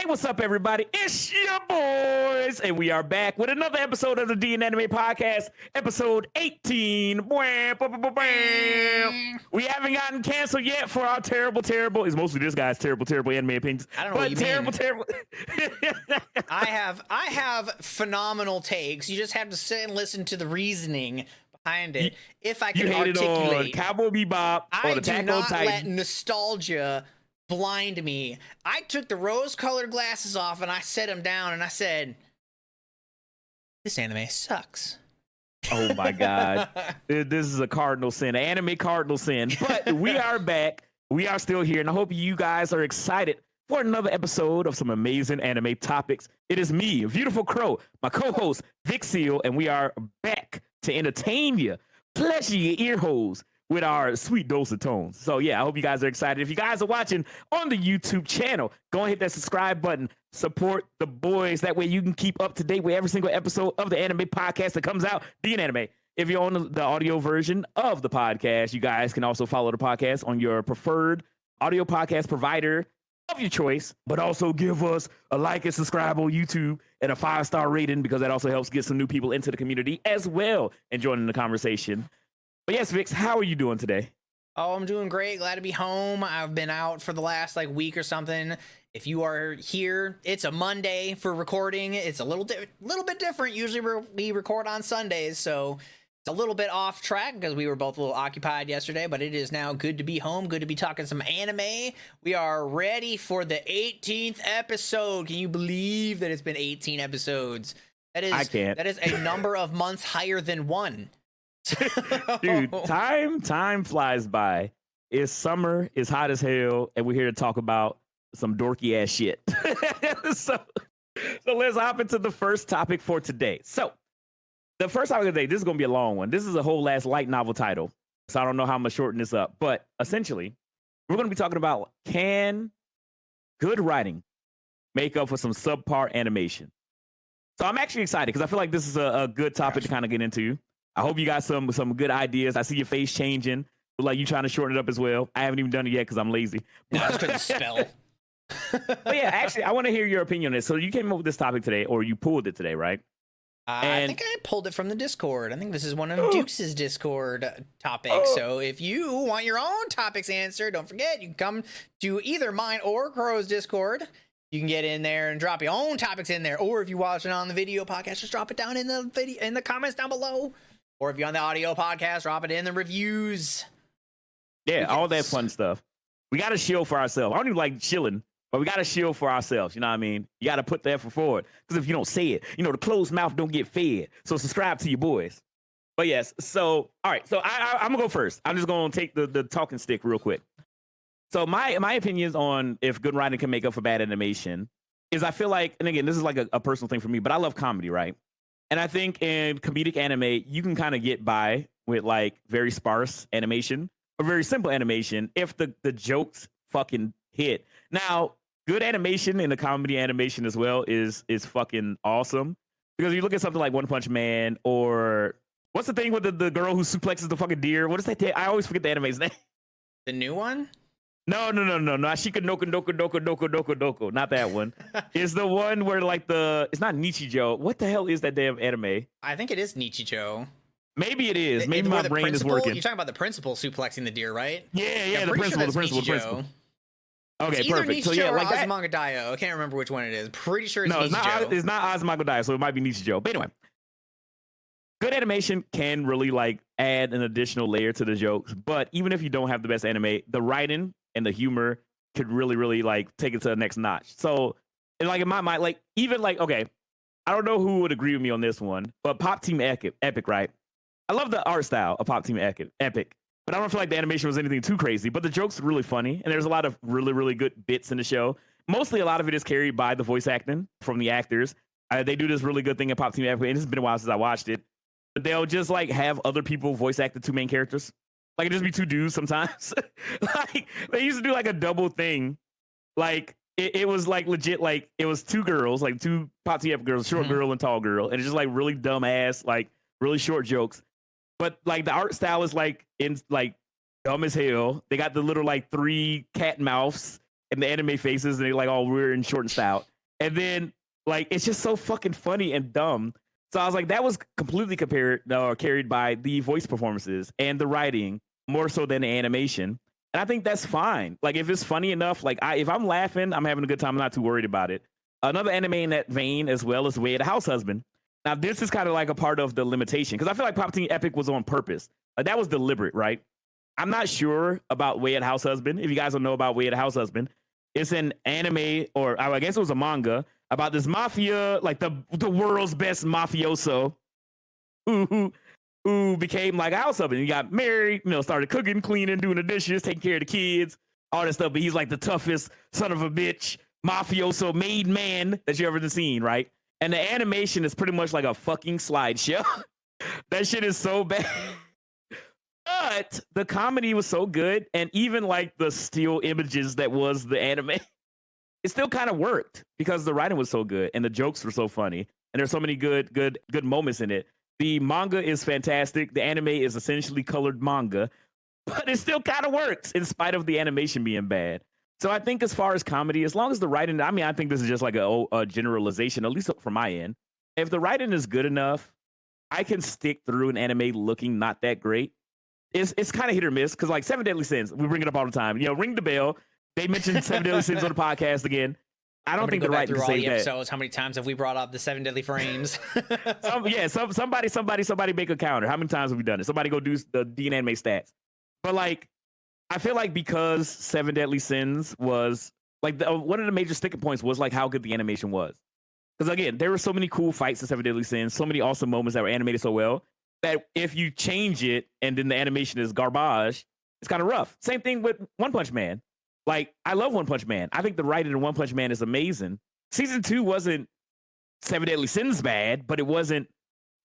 Hey, what's up, everybody? It's your boys, and we are back with another episode of the DNAnime podcast, episode 18. Bwah, bwah, bwah, bwah. We haven't gotten canceled yet for our terrible, it's mostly this guy's terrible anime opinions. I don't know what you terrible. I have phenomenal takes. You just have to sit and listen to the reasoning behind it. If I can articulate, on Cowboy Bebop. I or do Attack not on Titan. let nostalgia blind me. I took the rose-colored glasses off and I set them down and I said, "This anime sucks." Oh my God. This is a cardinal sin, an anime cardinal sin. But we are back. We are still here. And I hope you guys are excited for another episode of some amazing anime topics. It is me, Beautiful Crow, my co-host, Vic Seal, and we are back to entertain you, pleasure your ear holes with our sweet dose of tones. So yeah, I hope you guys are excited. If you guys are watching on the YouTube channel, go and hit that subscribe button. Support the boys. That way you can keep up to date with every single episode of the anime podcast that comes out, DNAnime. If you're on the audio version of the podcast, you guys can also follow the podcast on your preferred audio podcast provider of your choice, but also give us a like and subscribe on YouTube and a 5-star rating, because that also helps get some new people into the community as well and joining the conversation. But yes, Vix, how are you doing today? Oh, I'm doing great. Glad to be home. I've been out for the last week or something. If you are here, it's a Monday for recording. It's a little bit different. Usually we record on Sundays, so it's a little bit off track because we were both a little occupied yesterday, but it is now good to be home, good to be talking some anime. We are ready for the 18th episode. Can you believe that it's been 18 episodes? I can't. That is a number of months higher than one. Dude, time flies by. It's summer, it's hot as hell, and we're here to talk about some dorky ass shit. so let's hop into the first topic for today. So the first topic of the day, this is gonna be a long one. This is a whole last light novel title, so I don't know how I'm gonna shorten this up, but essentially we're gonna be talking about, can good writing make up for some subpar animation? So I'm actually excited because I feel like this is a good topic to kind of get into. I hope you got some good ideas. I see your face changing. Look like you trying to shorten it up as well. I haven't even done it yet because I'm lazy. No, I just couldn't spell. But yeah, actually, I want to hear your opinion on this. So you came up with this topic today, or you pulled it today, right? I think I pulled it from the Discord. I think this is one of Duke's Discord topics. So if you want your own topics answered, don't forget, you can come to either mine or Crow's Discord. You can get in there and drop your own topics in there. Or if you watch it on the video podcast, just drop it down in the comments down below. Or if you're on the audio podcast, drop it in the reviews. Yeah, all that fun stuff. We got to shield for ourselves. I don't even like chilling, but we got to shield for ourselves. You know what I mean? You got to put the effort forward. Because if you don't say it, the closed mouth don't get fed. So subscribe to your boys. But yes, so, all right. So I'm going to go first. I'm just going to take the talking stick real quick. So my opinions on if good writing can make up for bad animation is, I feel like, and again, this is like a personal thing for me, but I love comedy, right? And I think in comedic anime, you can kind of get by with very sparse animation or very simple animation if the jokes fucking hit. Now, good animation in the comedy animation as well is fucking awesome. Because you look at something like One Punch Man, or what's the thing with the girl who suplexes the fucking deer? What is that? I always forget the anime's name. The new one? No. Shika Noko. Not that one. It's the one where it's not Nichijou. What the hell is that damn anime? I think it is Nichijou. Maybe it is. Maybe my brain is working. You're talking about the principal suplexing the deer, right? Yeah, the principal. Okay, it's either perfect. Nichijou So yeah, or like that. Azumanga I can't remember which one it is. Pretty sure it's Nichijou. It's not Azumanga, so it might be Nichijou. But anyway, good animation can really add an additional layer to the jokes. But even if you don't have the best anime, the writing and the humor could really take it to the next notch. So, and in my mind, okay, I don't know who would agree with me on this one, but Pop Team Epic, right? I love the art style of Pop Team Epic, but I don't feel like the animation was anything too crazy. But the jokes are really funny, and there's a lot of really good bits in the show. Mostly, a lot of it is carried by the voice acting from the actors. They do this really good thing in Pop Team Epic, and it's been a while since I watched it. But they'll just have other people voice act the two main characters. It just be two dudes sometimes. They used to do a double thing. It was legit, it was two girls, two Pop Team Epic girls, short girl and tall girl, and it's just really dumb ass, really short jokes. But the art style is dumb as hell. They got the little 3 cat mouths and the anime faces, and they all weird and short and stout. And then like it's just so fucking funny and dumb. So I was like, that was completely carried by the voice performances and the writing more so than the animation. And I think that's fine. Like if it's funny enough, like if I'm laughing, I'm having a good time. I'm not too worried about it. Another anime in that vein as well is Way of the House Husband. Now this is kind of like a part of the limitation because I feel like Pop Team Epic was on purpose. Like that was deliberate, right? I'm not sure about Way of the House Husband. If you guys don't know about Way of the House Husband, it's an anime, or I guess it was a manga about this mafia, like the world's best mafioso, who became like a house husband. He got married, started cooking, cleaning, doing the dishes, taking care of the kids, all that stuff. But he's like the toughest son of a bitch mafioso made man that you ever seen, right? And the animation is pretty much like a fucking slideshow. That shit is so bad. But the comedy was so good, and even like the still images that was the anime, it still kind of worked because the writing was so good and the jokes were so funny, and there's so many good moments in it. The manga is fantastic. The anime is essentially colored manga, but it still kind of works in spite of the animation being bad. So I think as far as comedy, as long as the writing, I mean, I think this is just like a generalization, at least from my end. If the writing is good enough, I can stick through an anime looking not that great. It's kind of hit or miss because like Seven Deadly Sins, we bring it up all the time. Ring the bell. They mentioned Seven Deadly Sins on the podcast again. I don't think the writing through all the that. episodes. How many times have we brought up the 7 deadly frames? Somebody make a counter. How many times have we done it? Somebody go do the DNAnime stats. But like, I feel like because Seven Deadly Sins was like one of the major sticking points was like how good the animation was. Because again, there were so many cool fights in Seven Deadly Sins, so many awesome moments that were animated so well that if you change it and then the animation is garbage, it's kind of rough. Same thing with One Punch Man. Like, I love One Punch Man. I think the writing in One Punch Man is amazing. Season 2 wasn't Seven Deadly Sins bad, but it wasn't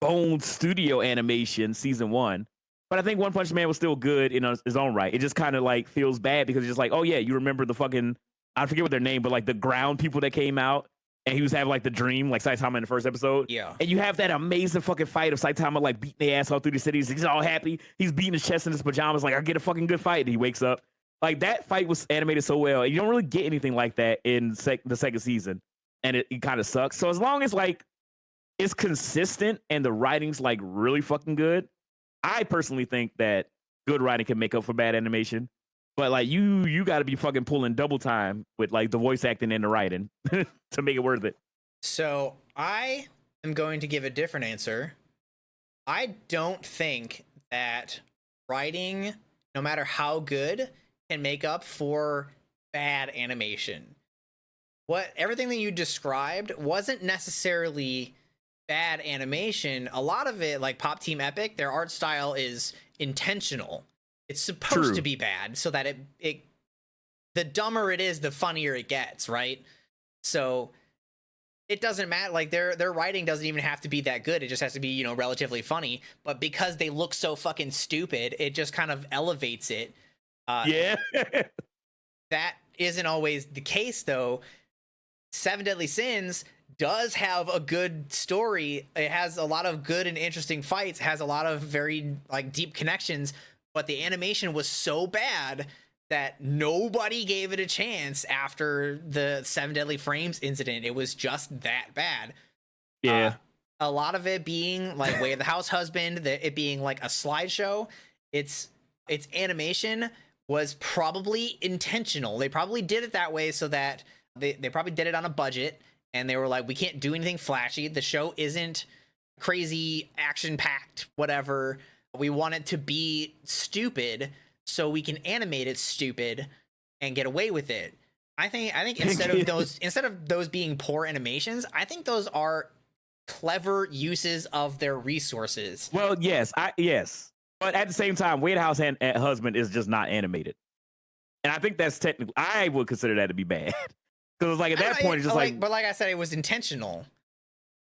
Bone Studio animation season 1. But I think One Punch Man was still good in his own right. It just kind of like feels bad because it's just like, oh yeah, you remember the fucking, I forget what their name, but like the ground people that came out and he was having like the dream, like Saitama in the first episode. Yeah. And you have that amazing fucking fight of Saitama like beating their ass all through the cities. He's all happy. He's beating his chest in his pajamas, like, I get a fucking good fight. And he wakes up. Like that fight was animated so well. And you don't really get anything like that in the second season. And it kind of sucks. So as long as like it's consistent and the writing's like really fucking good, I personally think that good writing can make up for bad animation. But like you got to be fucking pulling double time with like the voice acting and the writing to make it worth it. So I am going to give a different answer. I don't think that writing, no matter how good, can make up for bad animation. Everything that you described wasn't necessarily bad animation. A lot of it, like Pop Team Epic, their art style is intentional. It's supposed to be bad so that it the dumber it is, the funnier it gets, right? So it doesn't matter. Like their writing doesn't even have to be that good. It just has to be, relatively funny. But because they look so fucking stupid, it just kind of elevates it. Yeah. That isn't always the case, though. Seven Deadly Sins does have a good story. It has a lot of good and interesting fights. It has a lot of very like deep connections. But the animation was so bad that nobody gave it a chance after the 7 Deadly Frames incident. It was just that bad. Yeah. A lot of it being like Way of the House Husband, it being like a slideshow. Its animation was probably intentional. They probably did it that way so that they probably did it on a budget. And they were like, we can't do anything flashy. The show isn't crazy, action-packed, whatever. We want it to be stupid so we can animate it stupid and get away with it. I think instead of those being poor animations, I think those are clever uses of their resources. Well, yes. But at the same time, Way of the House Husband is just not animated. And I think that's technically, I would consider that to be bad. Because like at that point, it's just like, but like I said, it was intentional.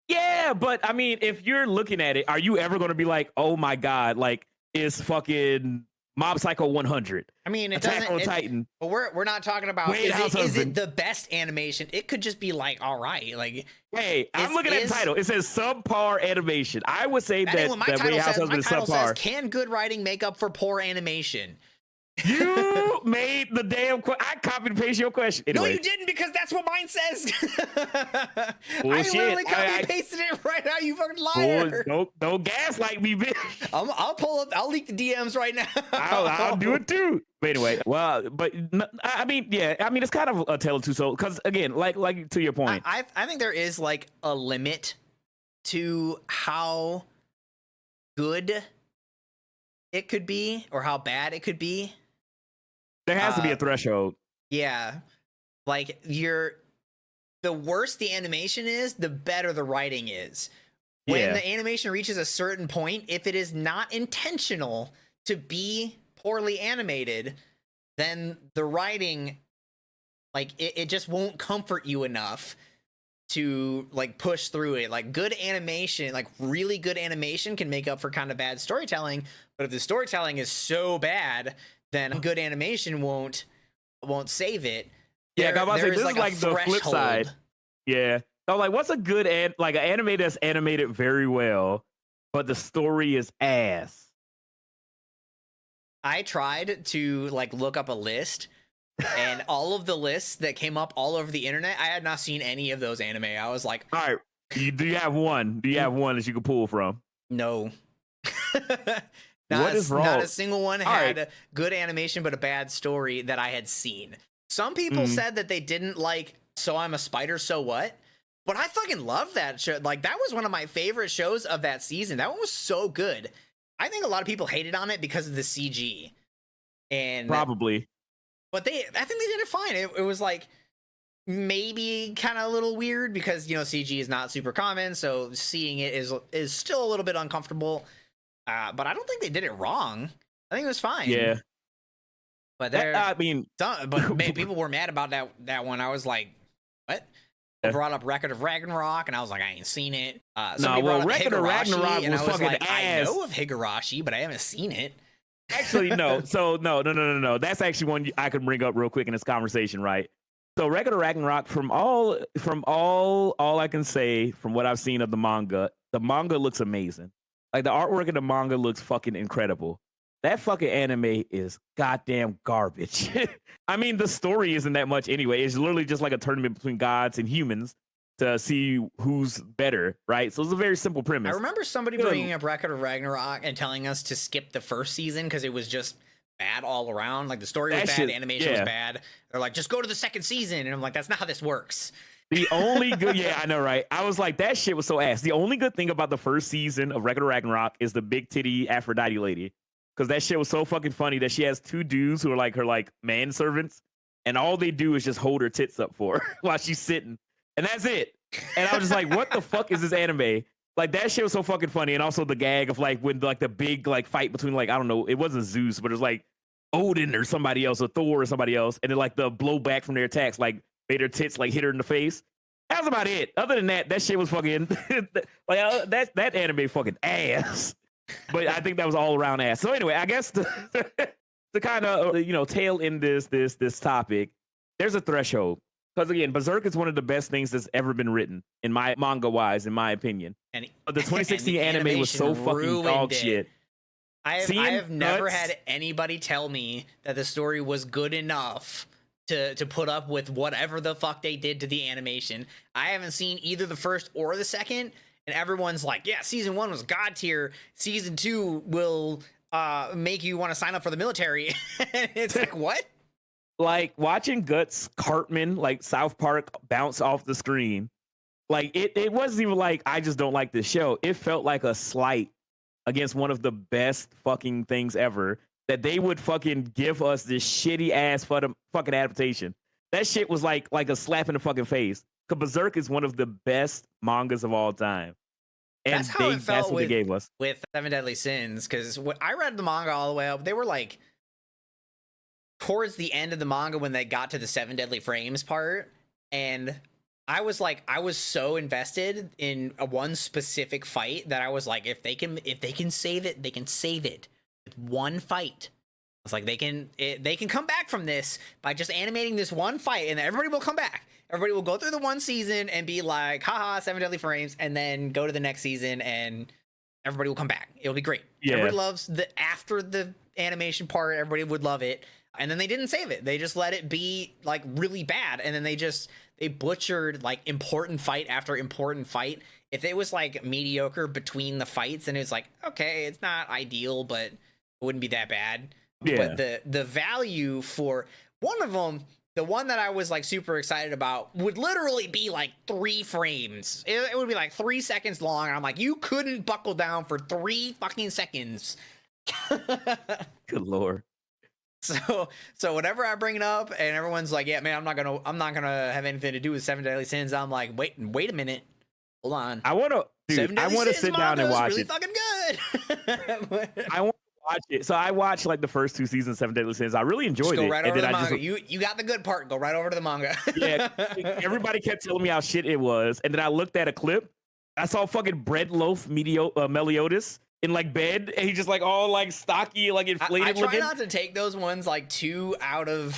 Yeah, but I mean, if you're looking at it, are you ever going to be like, oh my God, like is fucking Mob Psycho 100? I mean, it Attack doesn't. on Titan. But we're not talking about is it the best animation? It could just be like, all right, like. Hey, I'm looking at the title. It says subpar animation. I would say that my title Way of House Husband is subpar. says, can good writing make up for poor animation? You made the damn I copied and pasted your question. No, Anyway, you didn't, because that's what mine says. I bullshit. literally copied and pasted it right now. You fucking Boy, liar. don't gaslight me, bitch. I'll pull up. I'll leak the DMs right now. I'll do it too. But anyway, well, but I mean, yeah, I mean, it's kind of a tale of two souls. Because again, like to your point, I think there is like a limit to how good it could be or how bad it could be. there has to be a threshold. Yeah, like the worse the animation is, the better the writing is. When the animation reaches a certain point, if it is not intentional to be poorly animated, then the writing, like, it just won't comfort you enough to like push through it. Like, good animation, like really good animation, can make up for kind of bad storytelling. But if the storytelling is so bad, then good animation won't save it. Yeah, I was about to say, this is like like the flip side. Yeah. So like, what's a good like an anime that's animated very well, but the story is ass? I tried to like look up a list, and all of the lists that came up all over the internet, I had not seen any of those anime. I was like, all right, do you have one? Do you have one that you can pull from? No. What is wrong? Not a single one had good animation but a bad story that I had seen. Some people said that they didn't like So I'm a Spider, So What? But I fucking love that show. Like, that was one of my favorite shows of that season. That one was so good. I think a lot of people hated on it because of the CG. And probably. But I think they did it fine. It was like maybe kind of a little weird because, you know, CG is not super common, so seeing it is still a little bit uncomfortable. But I don't think they did it wrong. I think it was fine. Yeah. But I mean, but man, people were mad about that one. I was like, what? I brought up Record of Ragnarok, and I was like, I ain't seen it. Record of Ragnarok was fucking like, ass. I know of Higurashi, but I haven't seen it. Actually, no. So no. That's actually one I could bring up real quick in this conversation, right? So Record of Ragnarok, from all I can say from what I've seen of the manga looks amazing. Like, the artwork of the manga looks fucking incredible. That fucking anime is goddamn garbage. I mean, the story isn't that much anyway. It's literally just like a tournament between gods and humans to see who's better, right? So it's a very simple premise. I remember somebody bringing up Record of Ragnarok and telling us to skip the first season because it was just bad all around. Like, the story was bad, animation was bad. They're like, just go to the second season. And I'm like, that's not how this works. The only good, yeah, I know, right? I was like, that shit was so ass. The only good thing about the first season of Record of Ragnarok is the big titty Aphrodite lady. Because that shit was so fucking funny that she has two dudes who are like her like manservants, and all they do is just hold her tits up for her while she's sitting, and that's it. And I was just like, what the fuck is this anime? Like, that shit was so fucking funny. And also the gag of like when like the big like fight between, like, I don't know, it wasn't Zeus, but it was like Odin or somebody else, or Thor or somebody else, and then like the blowback from their attacks like made her tits like hit her in the face. That was about it. Other than that, that shit was fucking like that anime fucking ass. But I think that was all around ass. So anyway, I guess the kind of tail in this topic, there's a threshold. Because again, Berserk is one of the best things that's ever been written, in my manga wise, in my opinion. But the 2016 anime was so fucking dog shit. I have never had anybody tell me that the story was good enough to put up with whatever the fuck they did to the animation. I haven't seen either the first or the second. And everyone's like, yeah, season 1 was god tier. Season 2 will make you want to sign up for the military. It's like, what? Like, watching Guts Cartman, like South Park, bounce off the screen. Like, it wasn't even like, I just don't like this show. It felt like a slight against one of the best fucking things ever, that they would fucking give us this shitty ass fucking adaptation. That shit was like a slap in the fucking face. Because Berserk is one of the best mangas of all time. And that's how it felt that's what they gave us. With Seven Deadly Sins. Because I read the manga all the way up. They were like towards the end of the manga when they got to the 7 Deadly Frames part. And I was so invested in one specific fight that I was like, if they can save it, they can save it with one fight. It's like they can come back from this by just animating this one fight, and everybody will come back. Everybody will go through the one season and be like, haha, 7 Deadly Frames, and then go to the next season and everybody will come back. It'll be great. Yeah. Everybody loves after the animation part, everybody would love it. And then they didn't save it. They just let it be like really bad. And then they butchered like important fight after important fight. If it was like mediocre between the fights, and it's like, okay, it's not ideal, but it wouldn't be that bad. Yeah. But the value for one of them, the one that I was like super excited about, would literally be like 3 frames. It would be like 3 seconds long. And I'm like, you couldn't buckle down for 3 fucking seconds. Good Lord. So whenever I bring it up and everyone's like, yeah, man, I'm not gonna have anything to do with Seven Deadly Sins, I'm like, wait a minute. Hold on. I want to sit down and watch really it. Fucking good. I want to watch it. So I watched like the first 2 seasons of Seven Deadly Sins. I really enjoyed it. Go right over and to the then manga. You got the good part. Go right over to the manga. Yeah, everybody kept telling me how shit it was, and then I looked at a clip. I saw fucking bread loaf Meliodas in like bed, and he's just like all like stocky, like inflated. I try looking. not to take those ones like too out of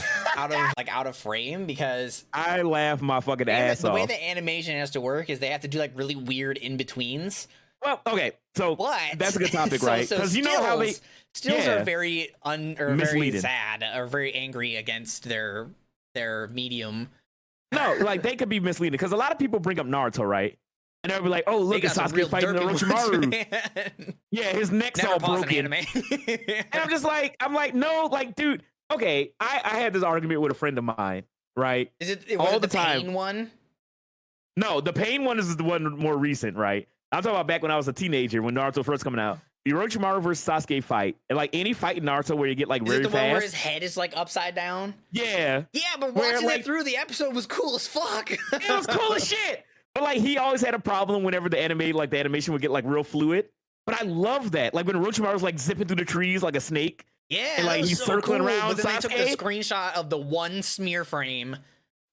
frame, because I laugh my fucking ass off. The way the animation has to work is they have to do like really weird in betweens. Well, okay, so that's a good topic, right? Because you know how they stills are very very misleading. sad or very angry against their medium. No, like they could be misleading because a lot of people bring up Naruto, right? And they'll be like, "Oh, look, it's Sasuke fighting Orochimaru." Yeah, his neck's all broken. And I'm just like, no, like, dude. Okay, I had this argument with a friend of mine, right? Was it the pain one? No, the pain one is the one more recent, right? I'm talking about back when I was a teenager, when Naruto first coming out. The Orochimaru versus Sasuke fight, and like any fight in Naruto where you get like very fast. One where his head is like upside down? Yeah. Yeah, but watching it through the episode was cool as fuck. It was cool as shit. But like he always had a problem whenever the animation would get like real fluid. But I love that. Like when Orochimaru was like zipping through the trees like a snake. Yeah. And like he's circling around. But then they took the screenshot of the one smear frame.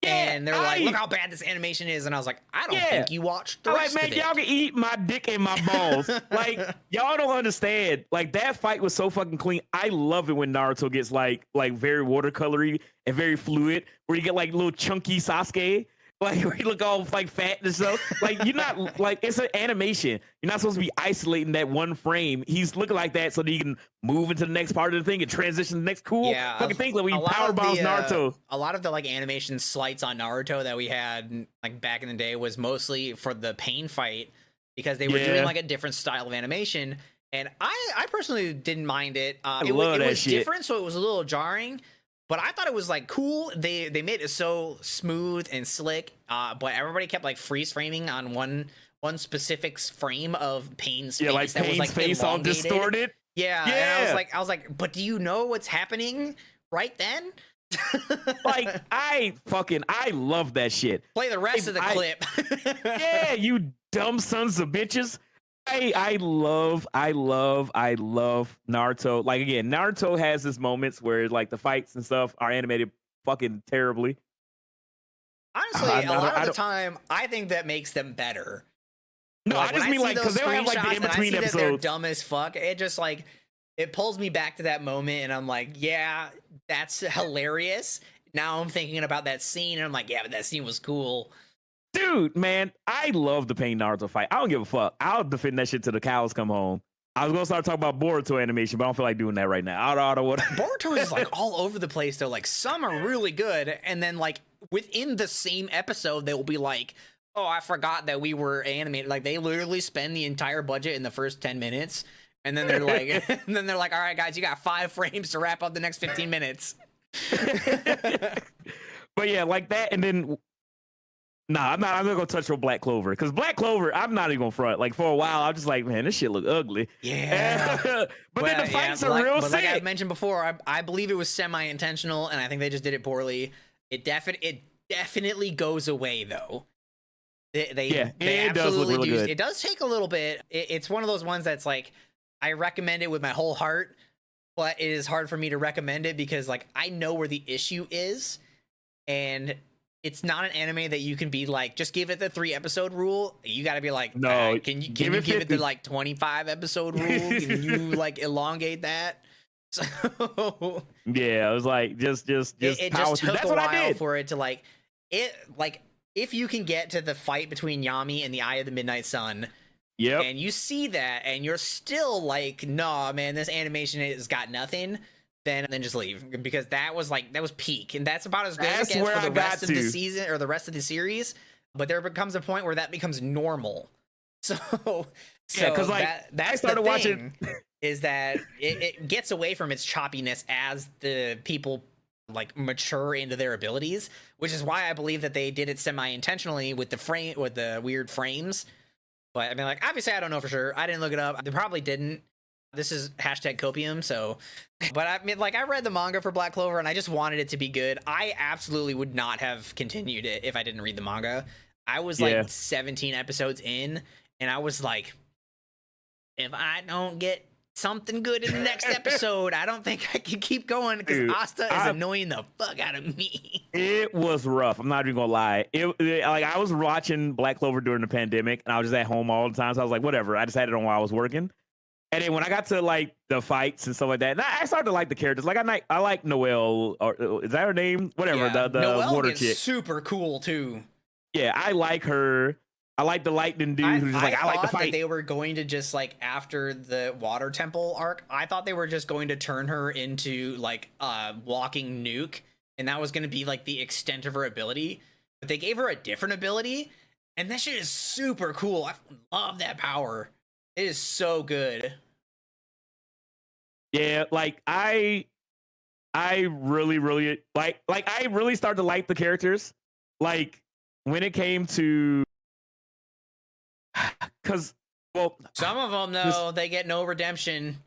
Yeah, and they're like, look how bad this animation is. And I was like, I don't think you watched the rest of it. Y'all can eat my dick and my balls. Like, y'all don't understand. Like, that fight was so fucking clean. I love it when Naruto gets like very watercolory and very fluid, where you get like little chunky Sasuke. Like, where you look all like fat and stuff. Like, you're not like, it's an animation. You're not supposed to be isolating that one frame. He's looking like that so that you can move into the next part of the thing and transition to the next cool fucking thing. Like, we power bombs Naruto. A lot of the like animation slights on Naruto that we had like back in the day was mostly for the pain fight, because they were doing like a different style of animation. And I personally didn't mind it. It was different, so it was a little jarring. But I thought it was like cool. They made it so smooth and slick. But everybody kept like freeze framing on one specific frame of Pain's face. Like that Pain's was like face all distorted. Yeah. And I was like, but do you know what's happening right then? Like I love that shit. Play the rest of the clip. Yeah, you dumb sons of bitches. I love Naruto. Like again, Naruto has his moments where like the fights and stuff are animated fucking terribly. Honestly, a lot of the time, I think that makes them better. No, like, I just mean like because they'll have like the in between episodes. They're dumb as fuck. It just like it pulls me back to that moment, and I'm like, yeah, that's hilarious. Now I'm thinking about that scene, and I'm like, yeah, but that scene was cool. Dude, man, I love the Pain Naruto fight. I don't give a fuck. I'll defend that shit till the cows come home. I was gonna start talking about Boruto animation, but I don't feel like doing that right now. Boruto is like all over the place though. Like some are really good, and then like within the same episode, they will be like, "Oh, I forgot that we were animated." Like they literally spend the entire budget in the first 10 minutes, and then they're like, "All right, guys, you got 5 frames to wrap up the next 15 minutes." But yeah, like that, and then. Nah, I'm not gonna touch on Black Clover, because Black Clover, I'm not even gonna front. Like for a while, I'm just like, man, this shit look ugly. Yeah. But then the fights are real sick. Like I mentioned before, I believe it was semi-intentional, and I think they just did it poorly. It definitely goes away though. They absolutely do. It does take a little bit. It's one of those ones that's like, I recommend it with my whole heart, but it is hard for me to recommend it because like I know where the issue is, and it's not an anime that you can be like, just give it the 3 episode rule. You got to be like, no, can you give it the like 25 episode rule? Can you like elongate that? So yeah, I was like, just it just took a while for it to like if you can get to the fight between Yami and the Eye of the Midnight Sun, Yep. And you see that, and you're still like, nah, man, this animation has got nothing. Then just leave, because that was peak, and that's about as good as it gets for the rest of the season or the rest of the series. But there becomes a point where that becomes normal. So yeah, because like that's I started watching is that it gets away from its choppiness as the people like mature into their abilities, which is why I believe that they did it semi-intentionally with the weird frames. But I mean, like, obviously I don't know for sure. I didn't look it up. They probably didn't. This is hashtag copium, so. But I mean, like, I read the manga for Black Clover, and I just wanted it to be good. I absolutely would not have continued it if I didn't read the manga. I was like 17 episodes in, and I was like, if I don't get something good in the next episode, I don't think I can keep going, because Asta is annoying the fuck out of me. It was rough. I'm not even gonna lie. Like, I was watching Black Clover during the pandemic, and I was just at home all the time, so I was like, whatever. I just had it on while I was working. And then when I got to like the fights and stuff like that, and I started to like the characters. Like I like Noelle, or is that her name? Whatever. Yeah, the Noelle water gets chick. super cool too. Yeah, I like her. I like the lightning dude who's just like, I like the fight. That they were going to just like, after the water temple arc, I thought they were just going to turn her into like a walking nuke, and that was going to be like the extent of her ability. But they gave her a different ability, and that shit is super cool. I love that power. It is so good. Yeah, like I really like I really started to like the characters. Like when it came to, because some of them though, they get no redemption.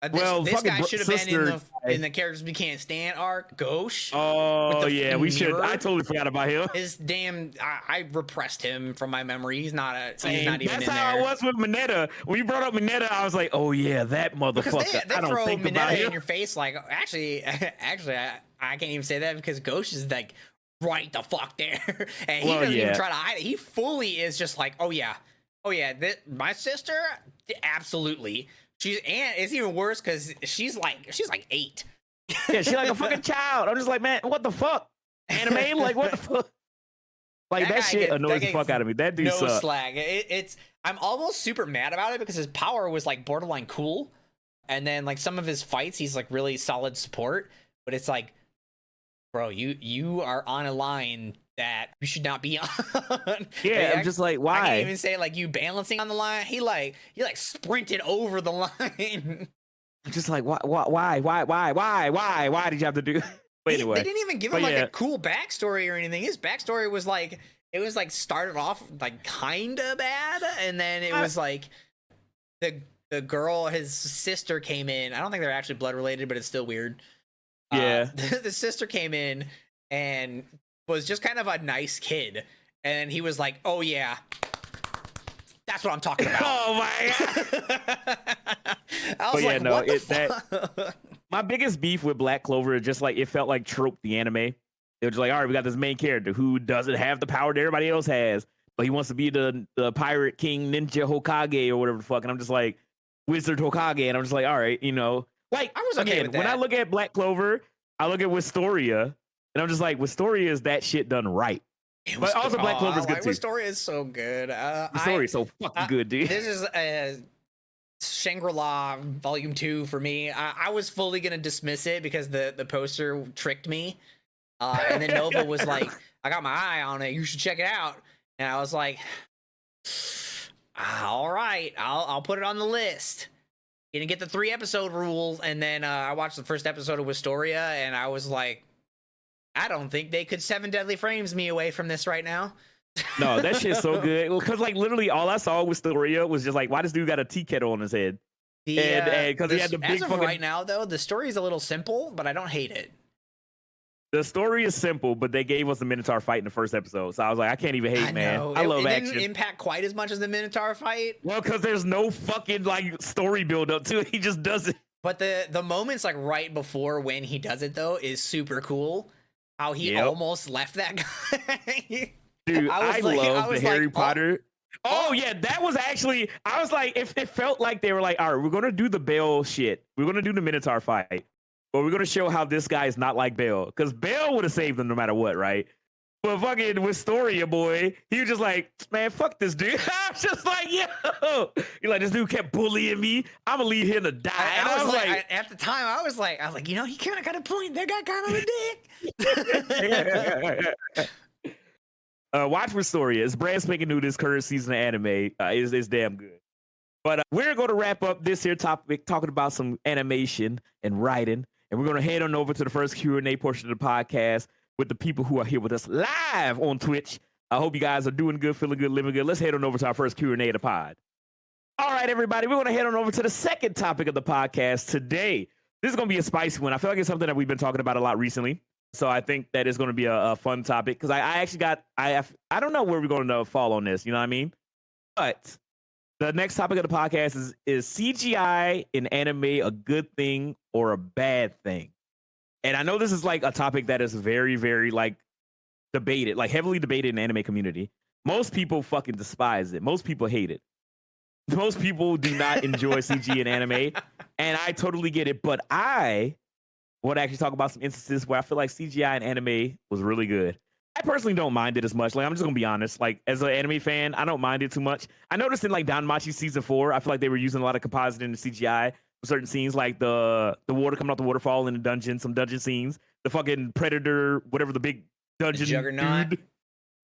This guy should have been in the characters we can't stand arc. Gauche. Oh yeah, we should. I totally forgot about him. His damn, I repressed him from my memory. He's not even in there. That's how I was with Mineta. When you brought up Mineta, I was like, oh yeah, that motherfucker. Because they I don't throw think Mineta about him in your face. Like, actually, I can't even say that, because Gauche is like right the fuck there, and he doesn't even try to hide it. He fully is just like, oh yeah, my sister, absolutely. And it's even worse because she's like 8. Yeah, she's like a fucking child. I'm just like, man, what the fuck? Anime? Like, what the fuck? Like, that shit annoys the fuck out of me. That dude sucks. Slag. I'm almost super mad about it, because his power was like borderline cool, and then like some of his fights, he's like really solid support. But it's like, bro, you are on a line that you should not be on. Yeah, like, I'm just like, why? I can't even say like you balancing on the line. He sprinted over the line. I'm just like, why did you have to do? But anyway, they didn't even give him like a cool backstory or anything. His backstory was like, it was like started off like kinda bad, and then it was like the girl, his sister, came in. I don't think they're actually blood related, but it's still weird. Yeah, the sister came in and was just kind of a nice kid, and he was like, oh yeah, that's what I'm talking about. Oh my god. I was like, what the fuck? My biggest beef with Black Clover is just like, it felt like trope the anime. It was just like, all right, we got this main character who doesn't have the power that everybody else has, but he wants to be the pirate king ninja Hokage or whatever the fuck, and I'm just like, Wizard Hokage, and I'm just like, all right, like, I was okay with that. When I look at Black Clover, I look at Wistoria, and I'm just like, Wistoria is that shit done right. But also Black Clover is good too. Wistoria is so good. Wistoria is so fucking good, dude. This is Shangri-La Volume 2 for me. I was fully gonna dismiss it because the poster tricked me. And then Nova was like, I got my eye on it, you should check it out. And I was like, all right, I'll put it on the list. Didn't get the 3-episode rule, and then I watched the first episode of Wistoria, and I was like, I don't think they could 7 Deadly Frames me away from this right now. No, that shit's so good. Because like literally all I saw with Wistoria was just like, why this dude got a tea kettle on his head? And because he had the big as of fucking... right now, though, the story is a little simple, but I don't hate it. The story is simple, but they gave us a Minotaur fight in the first episode, so I was like, I can't even hate, man. I love action. It didn't impact quite as much as the Minotaur fight. Well, because there's no fucking like story build up to it. He just does it. But the moments like right before when he does it though is super cool. How he almost left that guy. Dude, I love the Harry Potter. Oh yeah, that was actually. I was like, if it felt like they were like, all right, we're gonna do the Bale shit. We're gonna do the Minotaur fight. But we're going to show how this guy is not like Bale. Because Bale would have saved them no matter what, right? But fucking Wistoria boy, he was just like, man, fuck this dude. I was just like, yo, you're like, this dude kept bullying me. I'm gonna leave him to die. I was like, at the time, I was like, you know, he kind of got a point. That guy kind of a dick. Watch Wistoria. It's brand spanking new this current season of anime. Is damn good. But we're going to wrap up this here topic talking about some animation and writing, and we're going to head on over to the first Q&A portion of the podcast with the people who are here with us live on Twitch. I hope you guys are doing good, feeling good, living good. Let's head on over to our first Q&A of the pod. All right, everybody, we're going to head on over to the second topic of the podcast today. This is going to be a spicy one. I feel like it's something that we've been talking about a lot recently. So I think that is going to be a fun topic because I actually got, I don't know where we're going to fall on this, you know what I mean? But the next topic of the podcast is CGI in anime a good thing or a bad thing? And I know this is like a topic that is very, very like debated, like heavily debated in the anime community. Most people fucking despise it. Most people hate it. Most people do not enjoy CG in anime. And I totally get it. But I would actually talk about some instances where I feel like CGI in anime was really good. I personally don't mind it as much. Like, I'm just gonna be honest. Like, as an anime fan, I don't mind it too much. I noticed in like Danmachi season 4, I feel like they were using a lot of composite in the CGI for certain scenes, like the water coming out the waterfall in the dungeon, some dungeon scenes, the fucking predator, whatever the big dungeon Juggernaut. dude,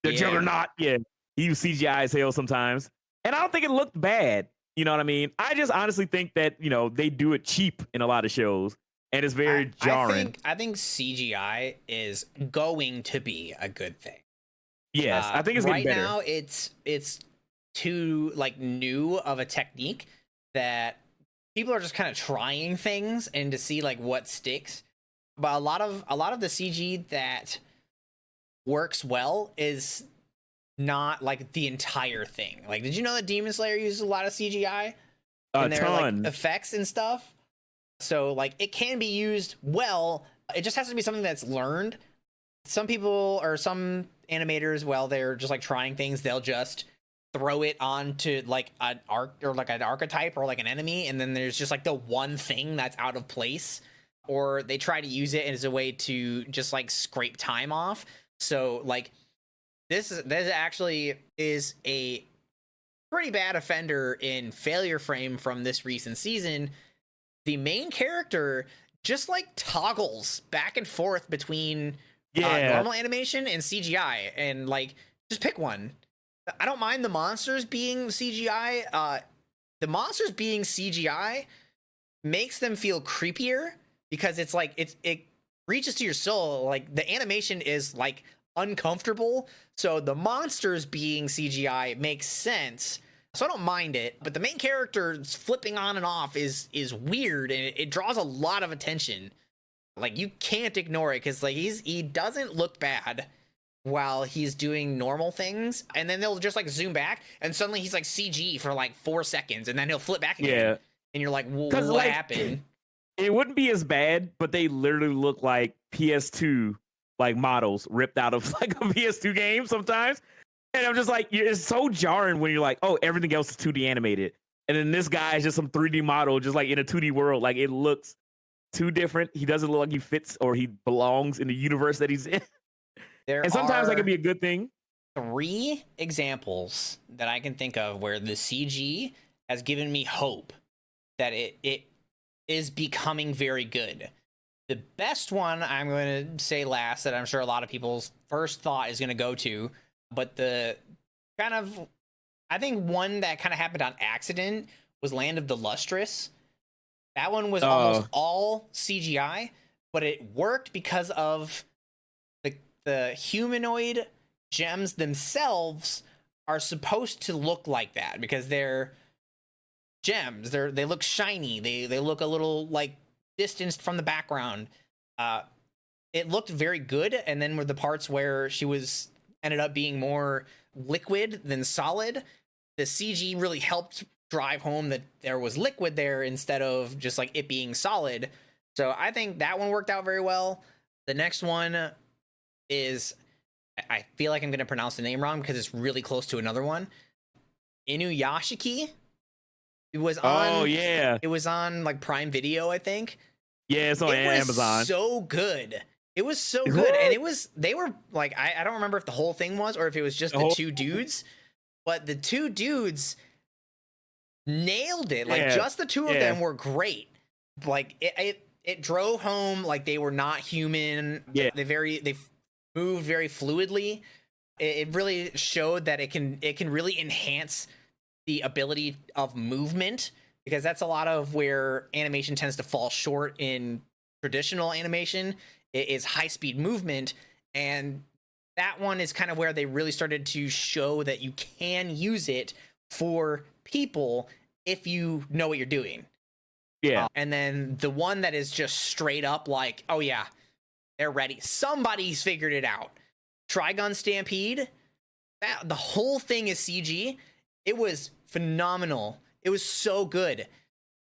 the Juggernaut. Yeah, he used CGI as hell sometimes, and I don't think it looked bad. You know what I mean? I just honestly think that they do it cheap in a lot of shows. And it's very jarring. I think CGI is going to be a good thing. Yes, I think it's getting better. Right now, it's too like new of a technique that people are just kind of trying things and to see like what sticks. But a lot of the CG that works well is not like the entire thing. Like, did you know that Demon Slayer uses a lot of CGI in their like effects and stuff? So, like, it can be used well. It just has to be something that's learned. Some people or some animators, while they're just like trying things, they'll just throw it onto like an archetype or like an enemy, and then there's just like the one thing that's out of place, or they try to use it as a way to just like scrape time off. So, like, this actually is a pretty bad offender in Failure Frame from this recent season. The main character just like toggles back and forth between normal animation and CGI, and like just pick one. I don't mind the monsters being CGI. The monsters being CGI makes them feel creepier because it's like it reaches to your soul. Like, the animation is like uncomfortable, so the monsters being CGI makes sense. So I don't mind it, but the main character's flipping on and off is weird, and it draws a lot of attention. Like, you can't ignore it because like he doesn't look bad while he's doing normal things, and then they'll just like zoom back, and suddenly he's like CG for like 4 seconds, and then he'll flip back again, and you're like, what like, happened? It wouldn't be as bad, but they literally look like PS2 like models ripped out of like a PS2 game sometimes. And I'm just like, it's so jarring when you're like, oh, everything else is 2D animated. And then this guy is just some 3D model, just like in a 2D world. Like, it looks too different. He doesn't look like he fits or he belongs in the universe that he's in. And sometimes that can be a good thing. 3 examples that I can think of where the CG has given me hope that it is becoming very good. The best one I'm going to say last, that I'm sure a lot of people's first thought is going to go to, but the kind of, I think one that kind of happened on accident was Land of the Lustrous. That one was almost all CGI, but it worked because of the humanoid gems themselves are supposed to look like that because they're gems. They look shiny. They look a little like distanced from the background. It looked very good, and then with the parts where she ended up being more liquid than solid, the CG really helped drive home that there was liquid there instead of just like it being solid. So I think that one worked out very well. The next one is, I feel like I'm going to pronounce the name wrong because it's really close to another one. Inuyashiki. It was on. It was on like Prime Video, I think. Yeah, it's on Amazon. So good. It was so good. And they were like, I don't remember if the whole thing was or if it was just the two dudes, but the two dudes nailed it. Like just the two of them were great. Like it drove home like they were not human. Yeah. They moved very fluidly. It really showed that it can really enhance the ability of movement, because that's a lot of where animation tends to fall short in traditional animation. It is high speed movement, and that one is kind of where they really started to show that you can use it for people if you know what you're doing. Yeah. And then the one that is just straight up like, oh yeah, they're ready. Somebody's figured it out. Trigun Stampede, the whole thing is CG. It was phenomenal. It was so good.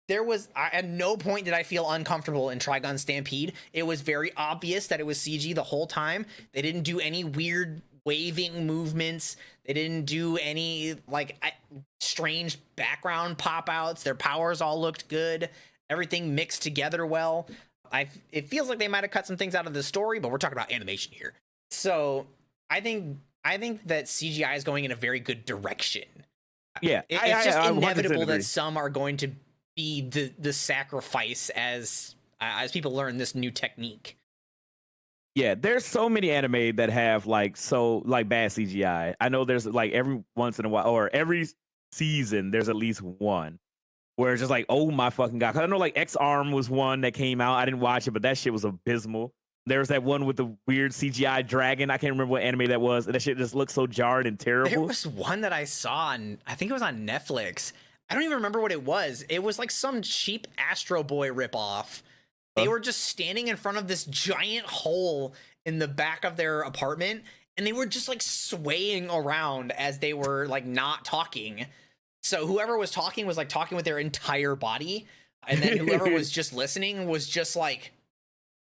At no point did I feel uncomfortable in Trigun Stampede. It was very obvious that it was CG the whole time. They didn't do any weird waving movements. They didn't do any like strange background pop outs. Their powers all looked good. Everything mixed together well. It feels like they might have cut some things out of the story, but we're talking about animation here. So I think that CGI is going in a very good direction. Yeah, it's just inevitable that some are going to be the sacrifice as people learn this new technique. Yeah, there's so many anime that have like bad CGI. I know there's like every once in a while or every season there's at least one where it's just like, oh my fucking god. 'Cause I know like X Arm was one that came out. I didn't watch it, but that shit was abysmal. There's that one with the weird CGI dragon. I can't remember what anime that was. And that shit just looked so jarred and terrible. There was one that I saw on, I think it was on Netflix. I don't even remember what it was. It was like some cheap Astro Boy ripoff. They were just standing in front of this giant hole in the back of their apartment, and they were just like swaying around as they were like not talking. So whoever was talking was like talking with their entire body, and then whoever was just listening was just like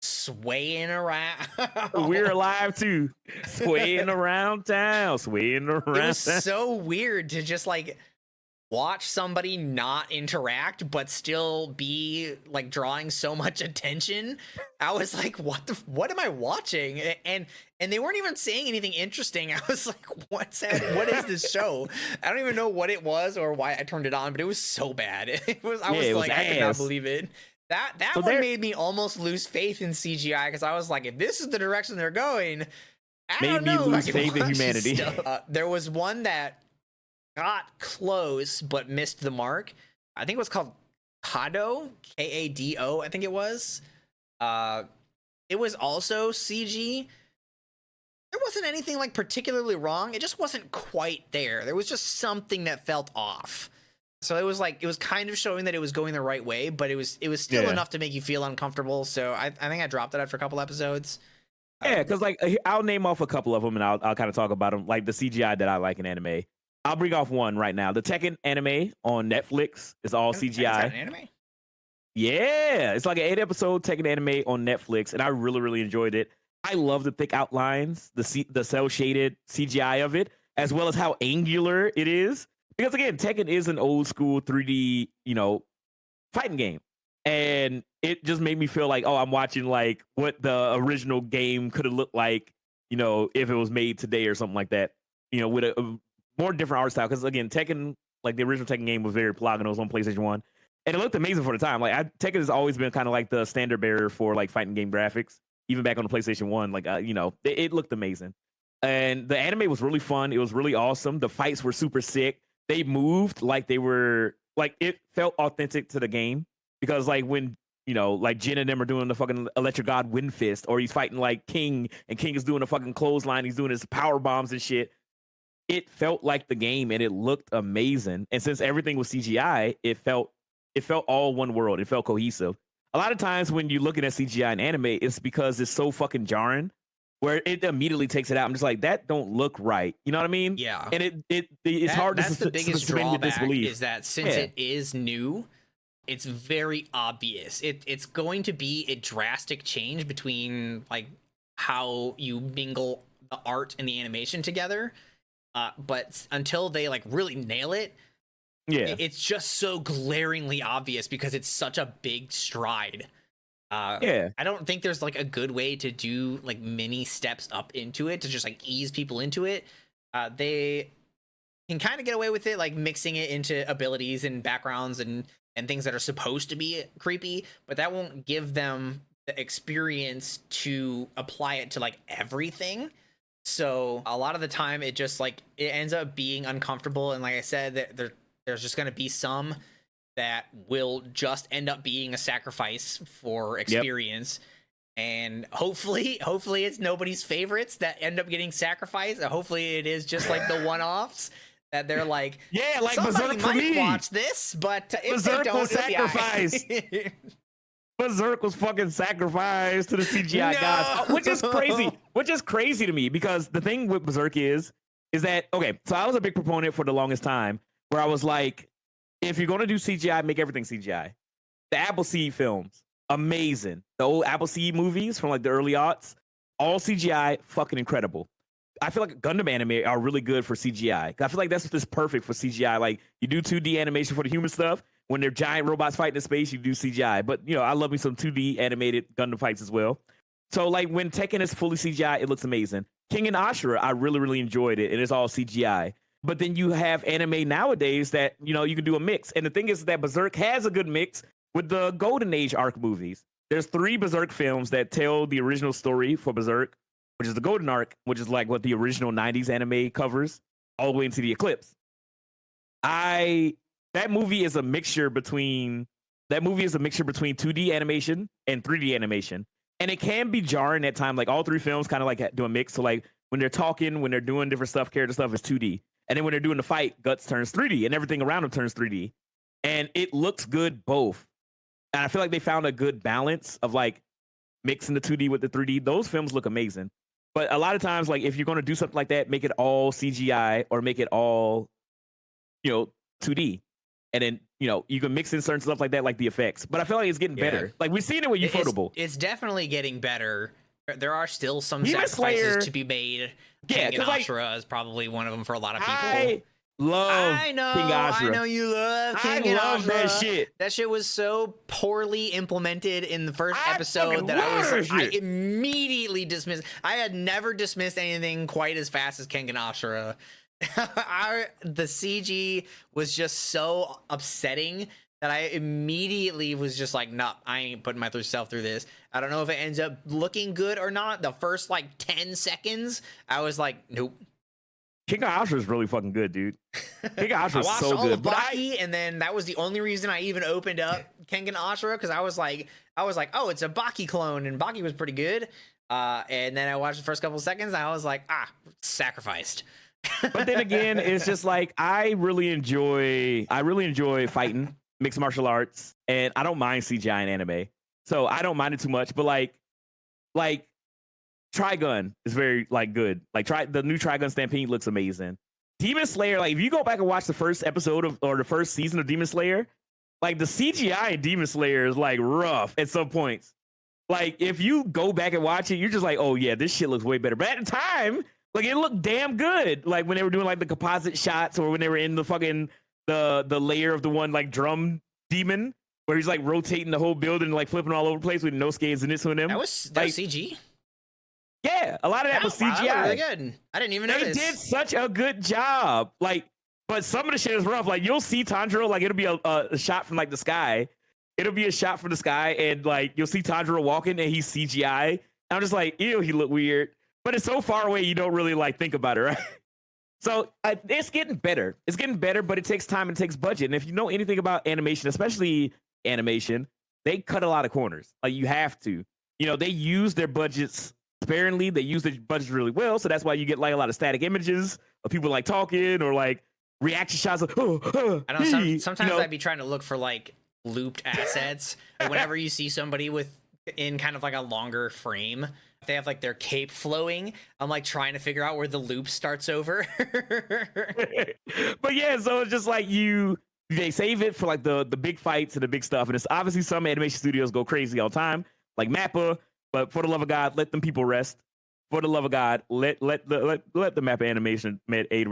swaying around. We're alive too. Swaying around town. Swaying around town. It was so weird to just like watch somebody not interact but still be like drawing so much attention. I was like, what am I watching? And they weren't even saying anything interesting. I was like, what is this show? I don't even know what it was or why I turned it on, but it was so bad. I could not believe it. That one made me almost lose faith in CGI, because I was like, if this is the direction they're going, I don't know. Made me lose faith in humanity. There was one that got close but missed the mark. I think it was called Kado, Kado, I think it was. It was also CG. There wasn't anything like particularly wrong. It just wasn't quite there. There was just something that felt off. So it was kind of showing that it was going the right way, but it was still enough to make you feel uncomfortable. So I think I dropped it after a couple episodes. Yeah, because like I'll name off a couple of them and I'll kind of talk about them, like the CGI that I like in anime. I'll bring off one right now. The Tekken anime on Netflix is all CGI. Is that an anime? Yeah, it's like an 8-episode Tekken anime on Netflix, and I really, really enjoyed it. I love the thick outlines, the cell shaded CGI of it, as well as how angular it is. Because again, Tekken is an old school 3D, fighting game, and it just made me feel like, oh, I'm watching like what the original game could have looked like, if it was made today or something like that. With a more different art style, because again, Tekken, like the original Tekken game, was very polygonal. It was on PlayStation 1, and it looked amazing for the time. Like Tekken has always been kind of like the standard bearer for like fighting game graphics, even back on the PlayStation 1. Like it looked amazing, and the anime was really fun. It was really awesome. The fights were super sick. They moved like they were like, it felt authentic to the game, because like when like Jin and them are doing the fucking Electric God Wind Fist, or he's fighting like King, and King is doing a fucking clothesline. He's doing his power bombs and shit. It felt like the game, and it looked amazing. And since everything was CGI, it felt all one world. It felt cohesive. A lot of times when you're looking at CGI in anime, it's because it's so fucking jarring, where it immediately takes it out. I'm just like, that don't look right. You know what I mean? Yeah. And it's hard to That's the biggest drawback, is that since Yeah. it is new, it's very obvious. It's going to be a drastic change between like how you mingle the art and the animation together. But until they like really nail it, Yeah. it's just so glaringly obvious, because it's such a big stride. Yeah. I don't think there's like a good way to do like mini steps up into it to just like ease people into it. They can kind of get away with it, like mixing it into abilities and backgrounds and things that are supposed to be creepy, but that won't give them the experience to apply it to like everything. So a lot of the time it just like it ends up being uncomfortable, and like I said, there's just going to be some that will just end up being a sacrifice for experience. And hopefully it's nobody's favorites that end up getting sacrificed. Hopefully it is just like the one-offs that they're like, yeah, like somebody Berserk for might me. Watch this, but if Berserk they don't, was sacrificed. Berserk was fucking sacrificed to the CGI gods, which is crazy. Which is crazy to me, because the thing with Berserk is that, okay, so I was a big proponent for the longest time where I was like, if you're going to do CGI, make everything CGI. The Appleseed films, amazing. The old Appleseed movies from like the early aughts, all CGI, fucking incredible. I feel like Gundam anime are really good for CGI. I feel like that's what's perfect for CGI. Like, you do 2D animation for the human stuff. When they're giant robots fighting in space, you do CGI. But, you know, I love me some 2D animated Gundam fights as well. So, like, when Tekken is fully CGI, it looks amazing. King and Ashura, I really, really enjoyed it. And it's all CGI. But then you have anime nowadays that, you know, you can do a mix. And the thing is that Berserk has a good mix with the Golden Age arc movies. There's 3 Berserk films that tell the original story for Berserk, which is the Golden Arc, which is like what the original 90s anime covers, all the way into the Eclipse. That movie is a mixture between 2D animation and 3D animation. And it can be jarring at times. Like, all 3 films kind of like do a mix. So like when they're talking, when they're doing different stuff, character stuff is 2D. And then when they're doing the fight, Guts turns 3D and everything around him turns 3D. And it looks good both. And I feel like they found a good balance of like mixing the 2D with the 3D. Those films look amazing. But a lot of times, like, if you're going to do something like that, make it all CGI or make it all, you know, 2D. And then, you know, you can mix in certain stuff like that, like the effects. But I feel like it's getting better. Like, we've seen it with Ufotable. It's definitely getting better. There are still some Demon sacrifices Slayer, to be made. Yeah, King and like, Ashura is probably one of them for a lot of people. I love King Ashura. I know you love King and love Ashura. that shit. That shit was so poorly implemented in the first episode that I immediately dismissed. I had never dismissed anything quite as fast as King and Ashura. The CG was just so upsetting that I immediately was just like, nah, I ain't putting myself through this. I don't know if it ends up looking good or not. The first like 10 seconds, I was like, nope. King of Ashura is really fucking good, dude. King of Ashura is so good. Of Baki, and then that was the only reason I even opened up King and Ashura, because I was like, oh, it's a Baki clone, and Baki was pretty good. And then I watched the first couple of seconds, and I was like, sacrificed. But then again, it's just like, I really enjoy fighting, mixed martial arts, and I don't mind CGI in anime, so I don't mind it too much. But like Trigun is very like good. Like the new Trigun Stampede looks amazing. Demon Slayer, like if you go back and watch the first episode or the first season of Demon Slayer, like the CGI in Demon Slayer is like rough at some points. Like if you go back and watch it, you're just like, oh yeah, this shit looks way better. But at the time, like it looked damn good. Like when they were doing like the composite shots, or when they were in the fucking the layer of the one like drum demon where he's like rotating the whole building, like flipping all over the place with Inosuke and Zenitsu and them. That was like, CG. Yeah, a lot of that was CGI. Wow, that was really good. I didn't even know they did such a good job. Like, but some of the shit is rough. Like you'll see Tanjiro, like it'll be a shot from like the sky. It'll be a shot from the sky, and like you'll see Tanjiro walking, and he's CGI. And I'm just like, ew, he look weird. But it's so far away, you don't really like think about it, right? So it's getting better. It's getting better, but it takes time and it takes budget. And if you know anything about animation, especially animation, they cut a lot of corners. Like you have to. You know, they use their budgets sparingly. They use their budgets really well, so that's why you get like a lot of static images of people like talking or like reaction shots of I know sometimes I'd be trying to look for like looped assets. Like whenever you see somebody in kind of like a longer frame, if they have like their cape flowing, I'm like trying to figure out where the loop starts over. But yeah, so it's just like they save it for like the big fights and the big stuff, and it's obviously some animation studios go crazy all the time, like Mappa. But for the love of God, let them people rest. For the love of God, let the Mappa animation aid.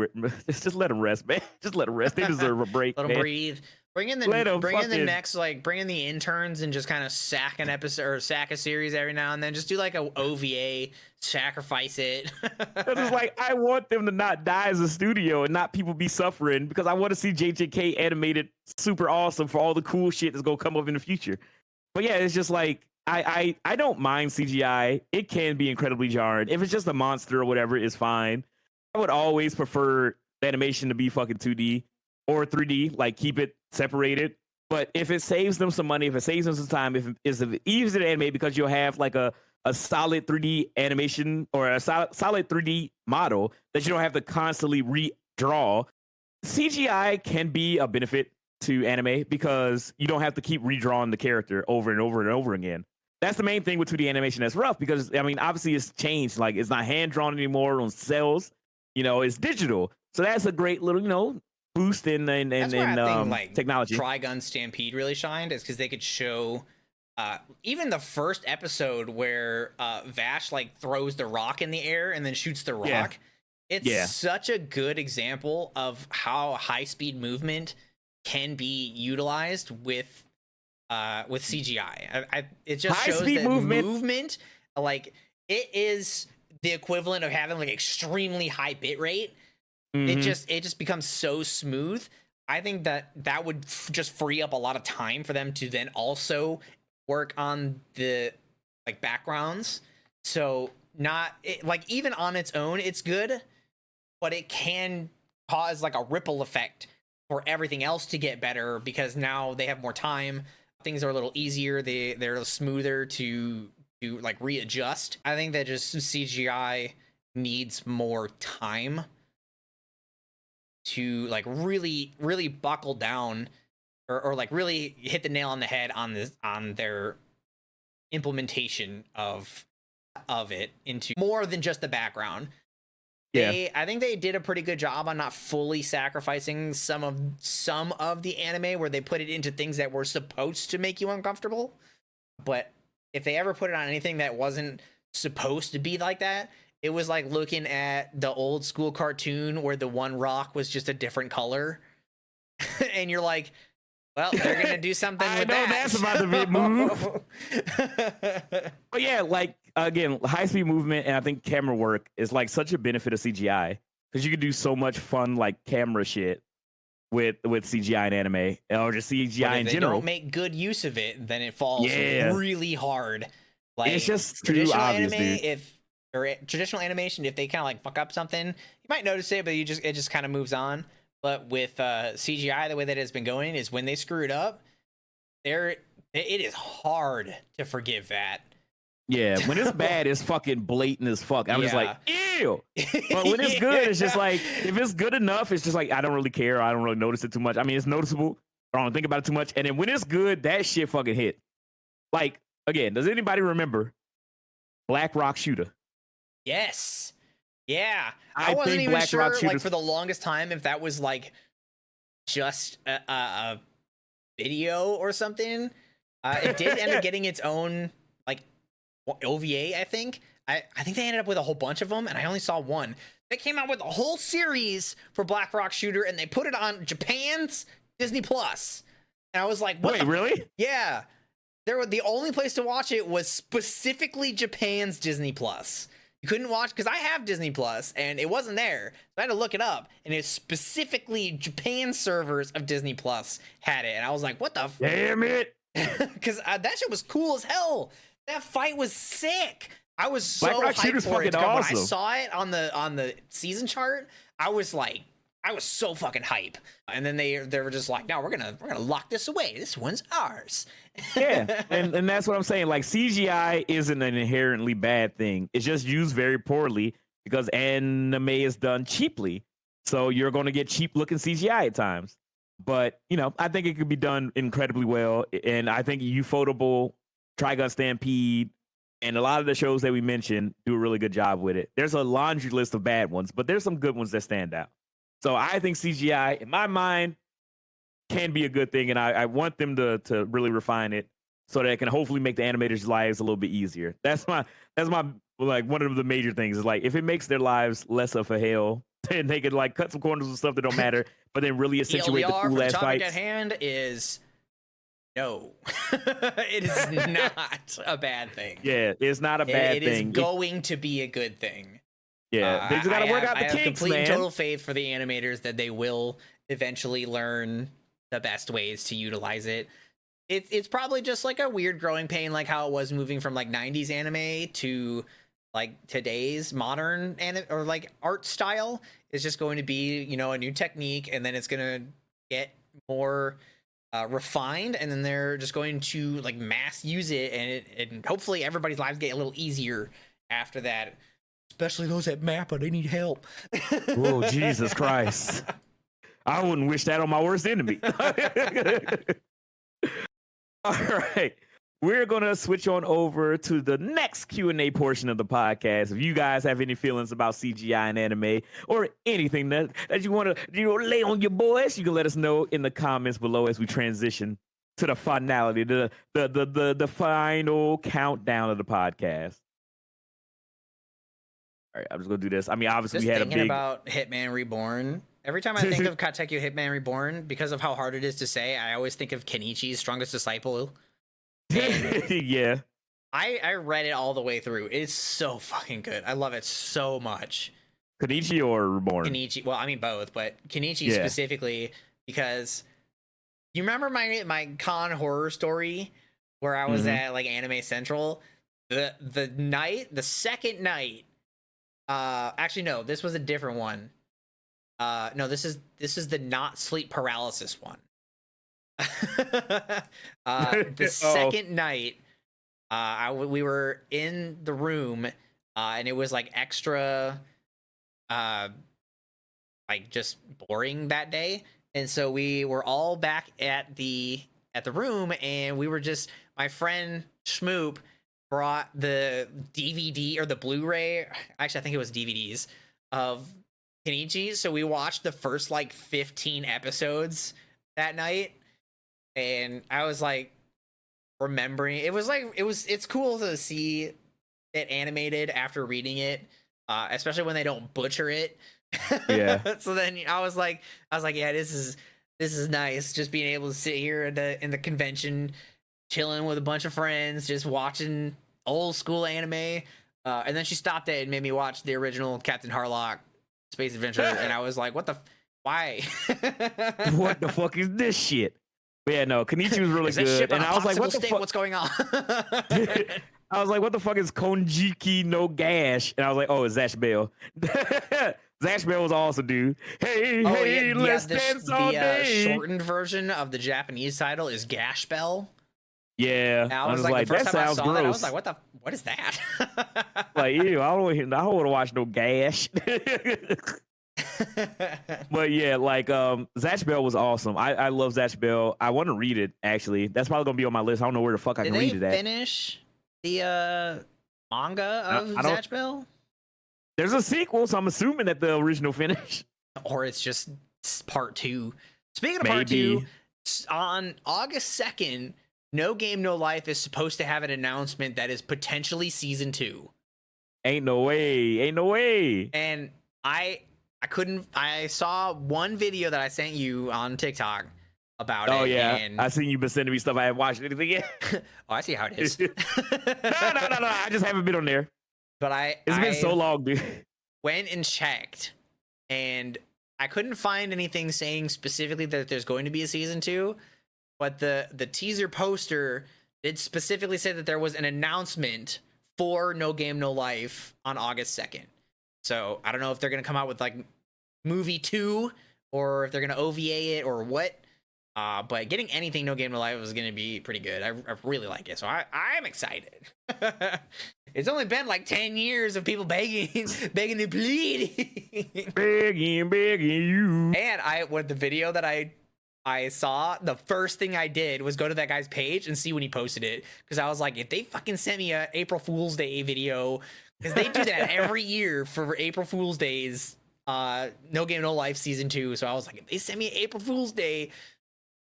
Just let them rest, man. Just let them rest. They deserve a break. Let them breathe. Bring in the next, like bring in the interns and just kind of sack an episode or sack a series every now and then. Just do like a OVA, sacrifice it. It's like I want them to not die as a studio and not people be suffering, because I want to see JJK animated super awesome for all the cool shit that's gonna come up in the future. But yeah, it's just like I don't mind CGI. It can be incredibly jarring. If it's just a monster or whatever, it's fine. I would always prefer the animation to be fucking 2D or 3D, like keep it separated. But if it saves them some money, if it saves them some time, if it's easy to animate because you'll have like a solid 3D animation or a solid 3D model that you don't have to constantly redraw, CGI can be a benefit to anime because you don't have to keep redrawing the character over and over and over again. That's the main thing with 2D animation that's rough, because I mean, obviously it's changed. Like it's not hand drawn anymore on cells, it's digital. So that's a great little, boost in technology. Trigun Stampede really shined is because they could show even the first episode where Vash like throws the rock in the air and then shoots the rock. Yeah. It's such a good example of how high speed movement can be utilized with CGI. It just high shows speed that movement, like it is the equivalent of having like extremely high bit rate. It just becomes so smooth. I think that would just free up a lot of time for them to then also work on the like backgrounds. So even on its own, it's good, but it can cause like a ripple effect for everything else to get better because now they have more time. Things are a little easier. They're smoother to like readjust. I think that just CGI needs more time to like really buckle down or like really hit the nail on the head on their implementation of it into more than just the background. I think they did a pretty good job on not fully sacrificing some of the anime where they put it into things that were supposed to make you uncomfortable. But if they ever put it on anything that wasn't supposed to be like that, it was like looking at the old school cartoon where the one rock was just a different color. And you're like, well, they're going to do something with that. That's about to be a move. But yeah, like, again, high-speed movement and I think camera work is like such a benefit of CGI because you can do so much fun like camera shit with CGI and anime or just CGI in general. If they don't make good use of it, then it falls really hard. Like, it's just traditional obvious, anime, traditional animation, if they kind of like fuck up something, you might notice it, but it just kind of moves on. But with CGI, the way that it's been going is when they screw it up, it is hard to forgive that. Yeah, when it's bad, it's fucking blatant as fuck. I'm just like, ew. But when it's good, it's just like, if it's good enough, it's just like, I don't really care. I don't really notice it too much. I mean, it's noticeable. I don't think about it too much. And then when it's good, that shit fucking hit. Like, again, does anybody remember Black Rock Shooter? Yes. Yeah. I wasn't even sure, like, for the longest time, if that was, like, just a video or something. It did end up getting its own, like, OVA, I think. I think they ended up with a whole bunch of them, and I only saw one. They came out with a whole series for Black Rock Shooter, and they put it on Japan's Disney Plus. And I was like, what? Wait, really? Yeah. The only place to watch it was specifically Japan's Disney Plus. You couldn't watch, because I have Disney Plus, and it wasn't there. So I had to look it up, and it's specifically Japan servers of Disney Plus had it. And I was like, what the Damn it. Because that shit was cool as hell. That fight was sick. I was so Black Rock hyped Shooter's for it. fucking When awesome. I saw it on the season chart, I was so fucking hype. And then they were just like, no, we're gonna lock this away. This one's ours. Yeah, and that's what I'm saying. Like, CGI isn't an inherently bad thing. It's just used very poorly because anime is done cheaply. So you're going to get cheap looking CGI at times. But, I think it could be done incredibly well. And I think Ufotable, Trigun Stampede, and a lot of the shows that we mentioned do a really good job with it. There's a laundry list of bad ones, but there's some good ones that stand out. So I think CGI, in my mind, can be a good thing, and I want them to really refine it so that it can hopefully make the animators' lives a little bit easier. That's my like one of the major things is like if it makes their lives less of a hell and they could like cut some corners and stuff that don't matter, but then really accentuate the TLDR cool for the ass topic fights. at hand is no. It is not a bad thing. Yeah, it's not a bad thing. It is going to be a good thing. Yeah, they just got to work out the I have kinks, complete man. and total faith for the animators that they will eventually learn the best ways to utilize it. It's probably just like a weird growing pain, like how it was moving from like 90s anime to like today's modern or like art style. Is just going to be, you know, a new technique, and then it's gonna get more refined, and then they're just going to like mass use it, and hopefully everybody's lives get a little easier after that. Especially those at Mappa, they need help. Oh, Jesus Christ. I wouldn't wish that on my worst enemy. All right. We're going to switch on over to the next Q&A portion of the podcast. If you guys have any feelings about CGI and anime or anything that you want to lay on your boys, you can let us know in the comments below as we transition to the finality, the final countdown of the podcast. All right, I'm just going to do this. I mean, obviously, Just we had a thinking big... about Hitman Reborn. Every time I think of Katekyo Hitman Reborn, because of how hard it is to say, I always think of Kenichi's Strongest Disciple. Yeah. I read it all the way through. It's so fucking good. I love it so much. Kenichi or Reborn? Kenichi, well, I mean both, but Kenichi specifically, because you remember my con horror story where I was at like Anime Central? The second night, actually no, this was a different one. No, this is the not sleep paralysis one. The second night, we were in the room, and it was like extra, like just boring that day, and so we were all back at the room, and we were just, my friend Schmoop brought the DVD or the Blu-ray. Actually, I think it was DVDs of Kenichi. So we watched the first like 15 episodes that night. And I was like remembering, it's cool to see it animated after reading it, especially when they don't butcher it. Yeah. So then I was like, yeah, this is nice. Just being able to sit here in the convention, chilling with a bunch of friends, just watching old school anime. And then she stopped it and made me watch the original Captain Harlock Space Adventure. And I was like, why? What the fuck is this shit? But yeah, no, Kenichi was really good. And I was like, what the fuck? What's going on? I was like, what the fuck is Konjiki no Gash? And I was like, oh, it's Zash Bell. Zash Bell was awesome, dude. Hey, let's dance all day. The shortened version of the Japanese title is Gash Bell. Yeah. And I was like, that sounds gross. That, I was like, what is that? Like, ew, I don't want to watch no Gash. But yeah, like Zatch Bell was awesome. I love Zatch Bell. I want to read it, actually. That's probably gonna be on my list. I don't know where the fuck I can read it at. Did they finish the manga of Zatch Bell? There's a sequel, so I'm assuming that the original finished. Or it's just part 2. Speaking of part 2, on August 2nd, No Game No Life is supposed to have an announcement that is potentially season 2. Ain't no way. And I saw one video that I sent you on TikTok about it. Oh yeah, and I seen you been sending me stuff. I haven't watched anything yet. Oh, I see how it is. No. I just haven't been on there. But it's been so long, dude. Went and checked, and I couldn't find anything saying specifically that there's going to be a season 2. But the teaser poster did specifically say that there was an announcement for No Game No Life on August 2nd. So I don't know if they're gonna come out with like movie 2 or if they're gonna OVA it or what. But getting anything No Game No Life is gonna be pretty good. I really like it, so I'm excited. It's only been like 10 years of people begging and pleading, begging you. And with the video that I saw, the first thing I did was go to that guy's page and see when he posted it, because I was like, if they fucking sent me a April Fool's Day video, because they do that every year for April Fool's Days, No Game No Life season 2. So I was like, if they send me April Fool's Day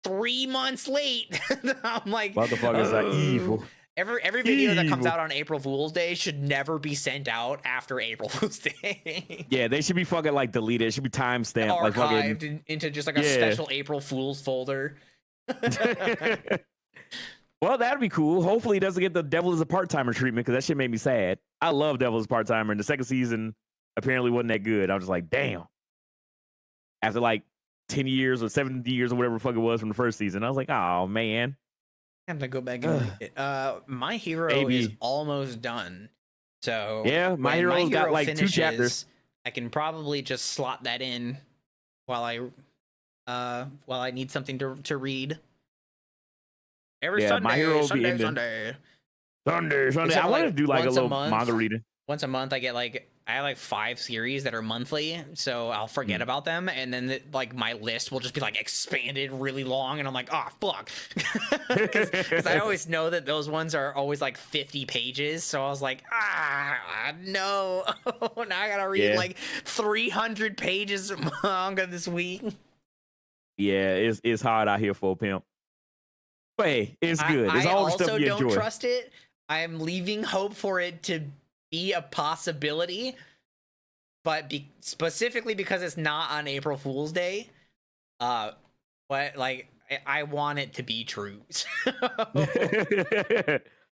3 months late, I'm like, motherfuckers are evil. Every video that comes out on April Fool's Day should never be sent out after April Fool's Day. Yeah, they should be fucking like deleted. It should be timestamped, like Archived into just like a special April Fool's folder. Well, that'd be cool. Hopefully, he doesn't get the Devil is a Part-Timer treatment because that shit made me sad. I love Devil is a Part-Timer, and the second season apparently wasn't that good. I was just like, damn. After like 10 years or 70 years or whatever the fuck it was from the first season, I was like, oh man. I have to go back and read it. My Hero is almost done. So yeah, My Hero's got like finishes, 2 chapters. I can probably just slot that in while I need something to read. Every Sunday, My Hero Sunday. I wanted to do like a little manga reading. Once a month, I have like 5 series that are monthly, so I'll forget about them, and then like my list will just be like expanded really long, and I'm like, oh fuck, because I always know that those ones are always like 50 pages, so I was like, no, now I gotta read like 300 pages of manga this week. Yeah, it's hard out here for a pimp. But hey, it's good. It's all also stuff you don't enjoy. Trust it. I am leaving hope for it to be a possibility, but specifically because it's not on April Fool's Day. But like I want it to be true.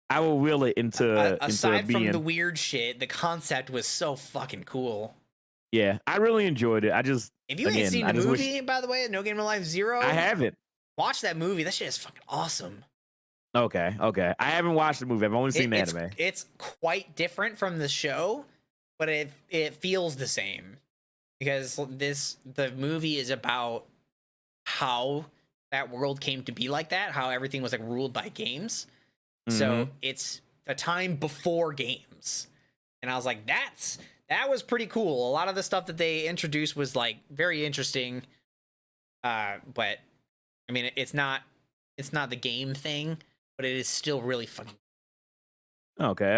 I will will it into aside into being. From the weird shit, the concept was so fucking cool. Yeah, I really enjoyed it. If you ain't seen the movie, by the way, No Game No Life 0, I haven't. Watch that movie. That shit is fucking awesome. Okay. I haven't watched the movie. I've only seen the anime. It's quite different from the show, but it feels the same because the movie is about how that world came to be like that, how everything was like ruled by games. Mm-hmm. So it's the time before games, and I was like, that was pretty cool. A lot of the stuff that they introduced was like very interesting, but I mean, it's not the game thing, but it is still really funny. Okay.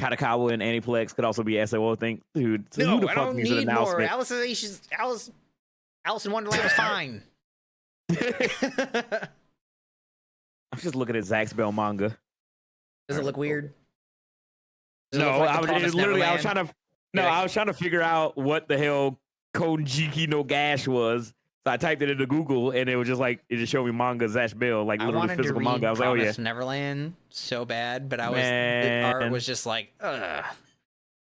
Katakawa and Aniplex could also be SOO thing. Dude, so no, I don't need more. Alice in Wonderland was fine. I'm just looking at Zach's Bell manga. Does it look weird? I was trying to figure out what the hell Konjiki no Gash was. So I typed it into Google, and it was just like, it just showed me manga Zash Bell, like literally physical manga. I was like, oh yeah, Neverland so bad, but the art was just like, ugh.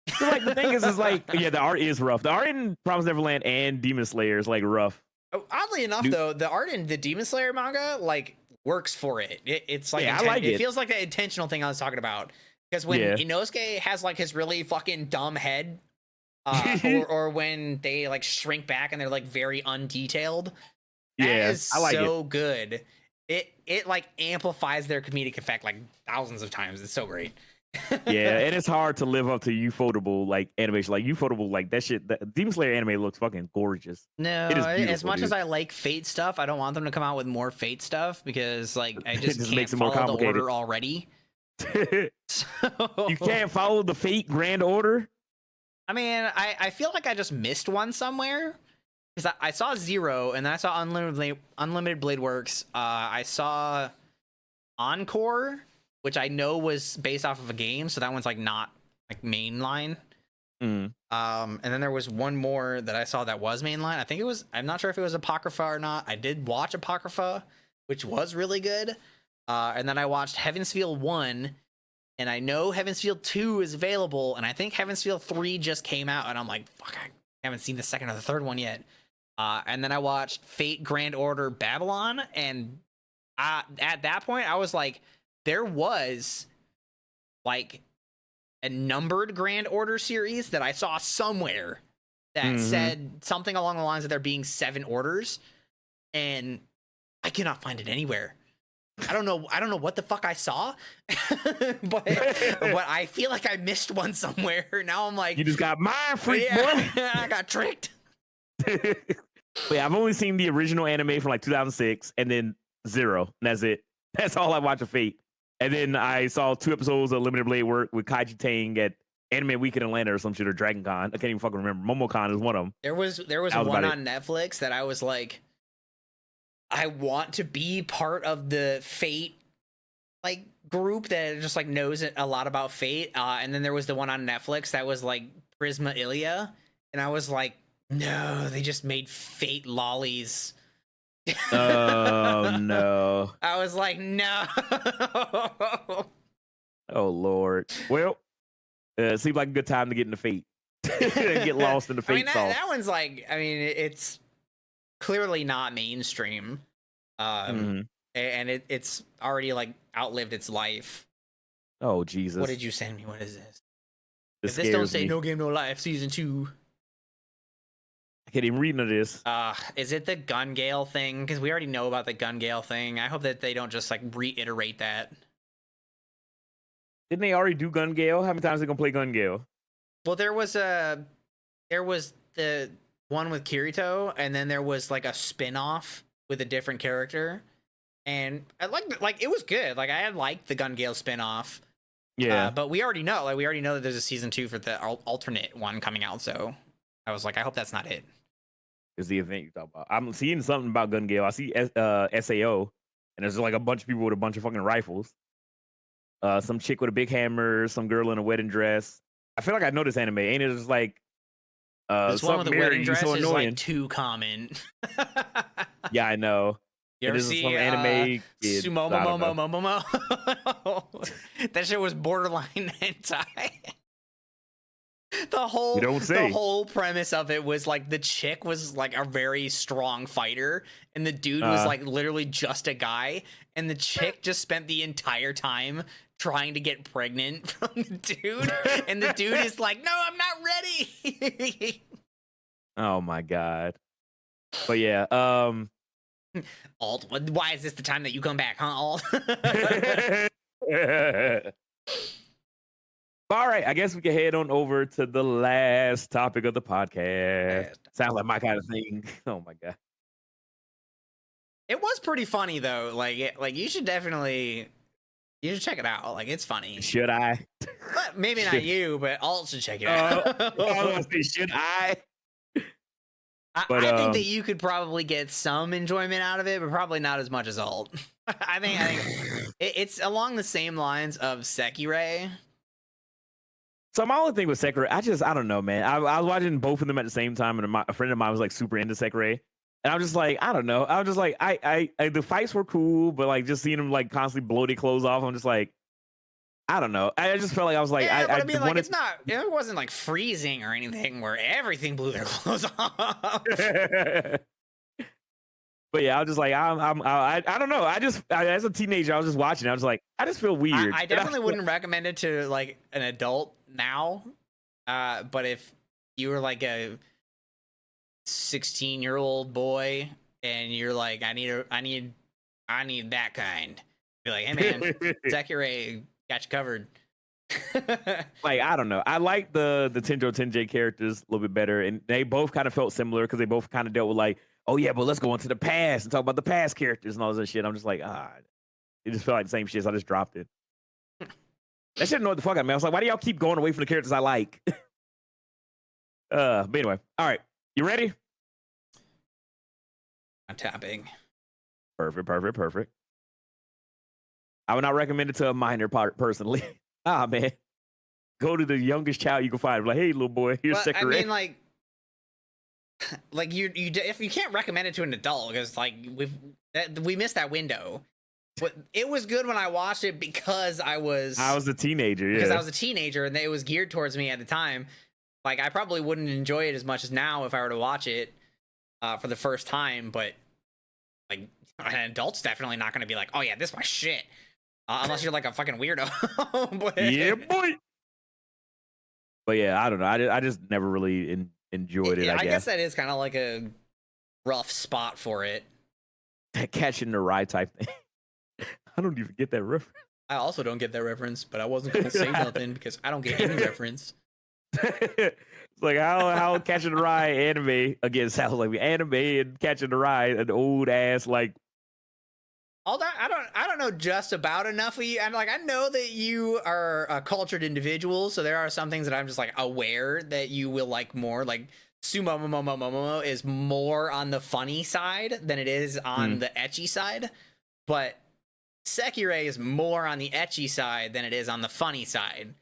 So, like the thing is like, yeah, the art is rough. The art in Promised Neverland and Demon Slayer is like rough. Oddly enough, though, the art in the Demon Slayer manga like works for it. It's like I like it. It feels like the intentional thing I was talking about, because when Inosuke has like his really fucking dumb head. Or when they like shrink back and they're like very undetailed. That is so good. It like amplifies their comedic effect like thousands of times. It's so great. Yeah, and it's hard to live up to Ufotable like animation. Like Ufotable, like that shit. The Demon Slayer anime looks fucking gorgeous. No, as much as I like Fate stuff, I don't want them to come out with more Fate stuff because like I just can't makes it follow more complicated. the order already. You can't follow the Fate Grand Order. I mean, I feel like I just missed one somewhere because I saw 0 and then I saw Unlimited Blade Works. I saw Encore, which I know was based off of a game, so that one's like not like mainline. And then there was one more that I saw that was mainline. I'm not sure if it was Apocrypha or not. I did watch Apocrypha, which was really good. And then I watched Heaven's Feel 1. And I know Heaven's Feel 2 is available, and I think Heaven's Feel 3 just came out, and I'm like, fuck, I haven't seen the second or the third one yet. And then I watched Fate Grand Order Babylon, and at that point, I was like, there was like a numbered Grand Order series that I saw somewhere that said something along the lines of there being 7 orders, and I cannot find it anywhere. I don't know what the fuck I saw, but I feel like I missed one somewhere. Now I'm like, you just got mind freak, boy. I got tricked. Yeah, I've only seen the original anime from like 2006, and then 0. And that's it. That's all I watch of Fate. And then I saw 2 episodes of Limited Blade Work with Kaiji Tang at Anime Week in Atlanta or some shit, or Dragon Con. I can't even fucking remember. MomoCon is one of them. There was one on Netflix that I was like, I want to be part of the Fate like group that just like knows a lot about Fate. And then there was the one on Netflix that was like Prisma Ilia, and I was like, no, they just made Fate lollies. Oh no. I was like, no. Oh Lord. Well, it seems like a good time to get into Fate. Get lost in the Fate sauce. That one's like, I mean, it's clearly not mainstream. And it's already like outlived its life. Oh Jesus. What did you send me? What is this? This If this don't say me. No Game No Life season 2. I can't even read into this. Is it the Gun Gale thing? Because we already know about the Gun Gale thing. I hope that they don't just like reiterate that. Didn't they already do Gun Gale? How many times are they gonna play Gun Gale? Well, there was the one with Kirito, and then there was like a spin-off with a different character. And I like it was good. Like I liked the Gun Gale spin-off. Yeah. But we already know that there's a season 2 for the alternate one coming out. So I was like, I hope that's not it. Is the event you talk about? I'm seeing something about Gun Gale. I see SAO, and there's like a bunch of people with a bunch of fucking rifles. Some chick with a big hammer, some girl in a wedding dress. I feel like I know this anime. Ain't it just like this one with the wedding dress so is annoying. like too common. Yeah, I know. You ever see some anime Sumomomomomomomo? That shit was borderline hentai. The whole premise of it was like the chick was like a very strong fighter, and the dude was like literally just a guy, and the chick just spent the entire time trying to get pregnant from the dude, and the dude is like, "No, I'm not ready." Oh my god. But yeah, Alt, why is this the time that you come back, huh, Alt? All right, I guess we can head on over to the last topic of the podcast. Sounds like my kind of thing. Oh my god. It was pretty funny though. Like you should check it out. Like it's funny. Should I? But maybe not you, but Alt should check it out. Should I? I think that you could probably get some enjoyment out of it, but probably not as much as Alt. I think it's along the same lines of Sekirei. So my only thing with Sekirei, I don't know, man. I was watching both of them at the same time, and a friend of mine was like super into Sekirei, and I'm just like, I don't know. I was just like, I the fights were cool, but like just seeing them like constantly blow their clothes off, I'm just like, I don't know. I just felt like I was like, yeah, I mean, like it's not. It wasn't like freezing or anything where everything blew their clothes off. But yeah, I was just like, I don't know. As a teenager, I was just watching. I was like, I just feel weird. I definitely wouldn't recommend it to like an adult now. But if you were like a 16-year-old boy and you're like, I need that kind, be like, hey man, Sekirei got you covered. Like, I don't know. I like the Tenjo Tenjei characters a little bit better, and they both kind of felt similar because they both kind of dealt with like, oh yeah, but let's go into the past and talk about the past characters and all this shit. I'm just like, it just felt like the same shit, so I just dropped it. That shit annoyed the fuck out of me. I was like, why do y'all keep going away from the characters I like? But anyway, all right, you ready? I'm tapping. Perfect. I would not recommend it to a minor personally. Man, go to the youngest child you can find. Like, hey, little boy, here's Sekirei. I mean, like you if you can't recommend it to an adult because like we missed that window. But it was good when I watched it because I was a teenager. Yeah, because I was a teenager and it was geared towards me at the time. Like I probably wouldn't enjoy it as much as now if I were to watch it for the first time. But like an adult's definitely not going to be like, oh yeah, this is my shit. Unless you're like a fucking weirdo. Yeah, boy. But yeah, I don't know. I just never really enjoyed it. I guess that is kind of like a rough spot for it. That catching the rye type thing. I don't even get that reference. I also don't get that reference, but I wasn't gonna say nothing because I don't get any reference. It's like how catching the rye anime again sounds like anime and catching the rye, an old ass like. All that I don't know just about enough of you. And like I know that you are a cultured individual, so there are some things that I'm just like aware that you will like more. Like Sumomomomomomo is more on the funny side than it is on the ecchi side. But Sekirei is more on the ecchi side than it is on the funny side.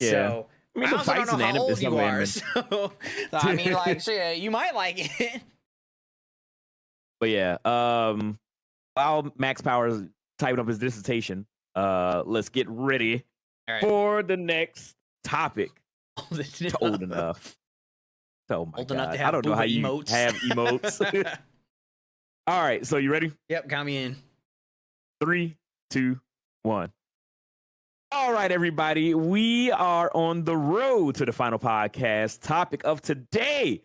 Yeah. So I mean, I the also don't fights know in how anime old is you some are. anime. So I mean, like, shit, you might like it. But yeah, while Max Powers typing up his dissertation, let's get ready All right. for the next topic. Old enough. Oh my Old god! enough to I have don't know how booba you emotes. have emotes. All right, so you ready? Yep, count me in. 3, 2, 1. All right, everybody, we are on the road to the final podcast topic of today.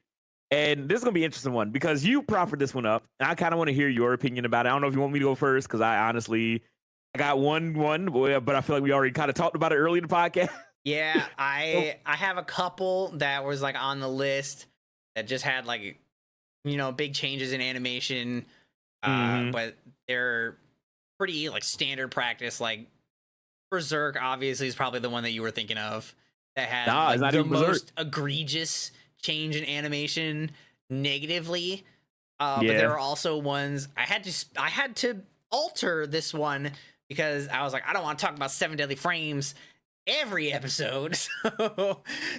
And this is going to be an interesting one because you proffered this one up. And I kind of want to hear your opinion about it. I don't know if you want me to go first because I got one, but I feel like we already kind of talked about it early in the podcast. Yeah, I have a couple that was like on the list that just had like, you know, big changes in animation, but they're pretty like standard practice. Like Berserk obviously is probably the one that you were thinking of that had it's like not the even Berserk. most egregious change in animation negatively. But Yeah. there are also ones I had to alter this one because I was like, I don't want to talk about 7 deadly frames every episode.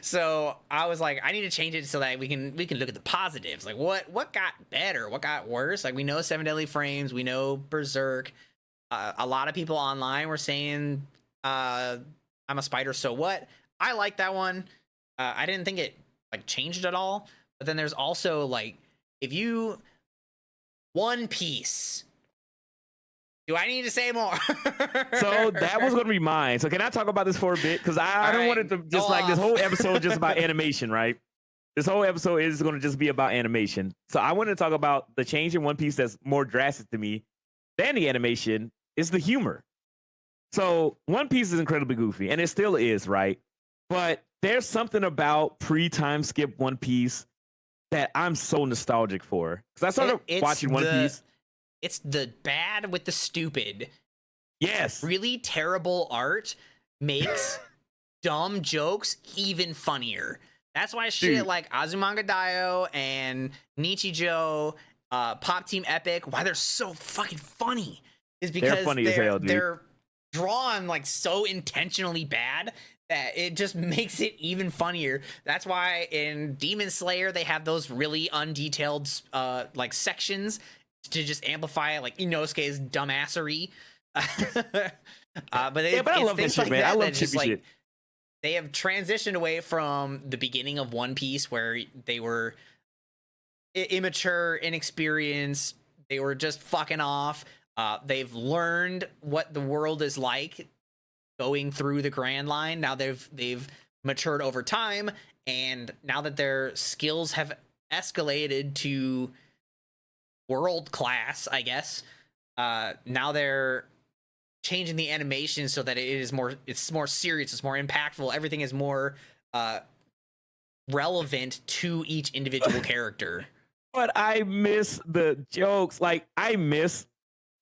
So I was like, I need to change it so that we can look at the positives. Like what got better, what got worse. Like we know 7 deadly frames, we know Berserk. A lot of people online were saying I'm a spider, so what? I like that one. I didn't think it like changed at all. But then there's also like, if you One Piece, do I need to say more? So that was going to be mine. So can I talk about this for a bit? Because I don't want it to just like this whole episode just about animation, right? This whole episode is going to just be about animation. So I want to talk about the change in One Piece that's more drastic to me than the animation is the humor. So One Piece is incredibly goofy, and it still is, right? But there's something about pre-time skip One Piece that I'm so nostalgic for. Because I started watching One Piece. It's the bad with the stupid. Yes. Really terrible art makes dumb jokes even funnier. That's why shit like Azumanga Daioh and Nichijou, Pop Team Epic, why they're so fucking funny is because they're funny as hell, dude. They're drawn like so intentionally bad that it just makes it even funnier. That's why in Demon Slayer they have those really undetailed like sections to just amplify like Inosuke's dumbassery. But I love that shit, man. I love chippy shit. They have transitioned away from the beginning of One Piece where they were immature, inexperienced. They were just fucking off. They've learned what the world is like going through the Grand Line. Now they've matured over time, and now that their skills have escalated to world class, I guess, now they're changing the animation so that it's more serious, it's more impactful, everything is more relevant to each individual character. But I miss the jokes. Like I miss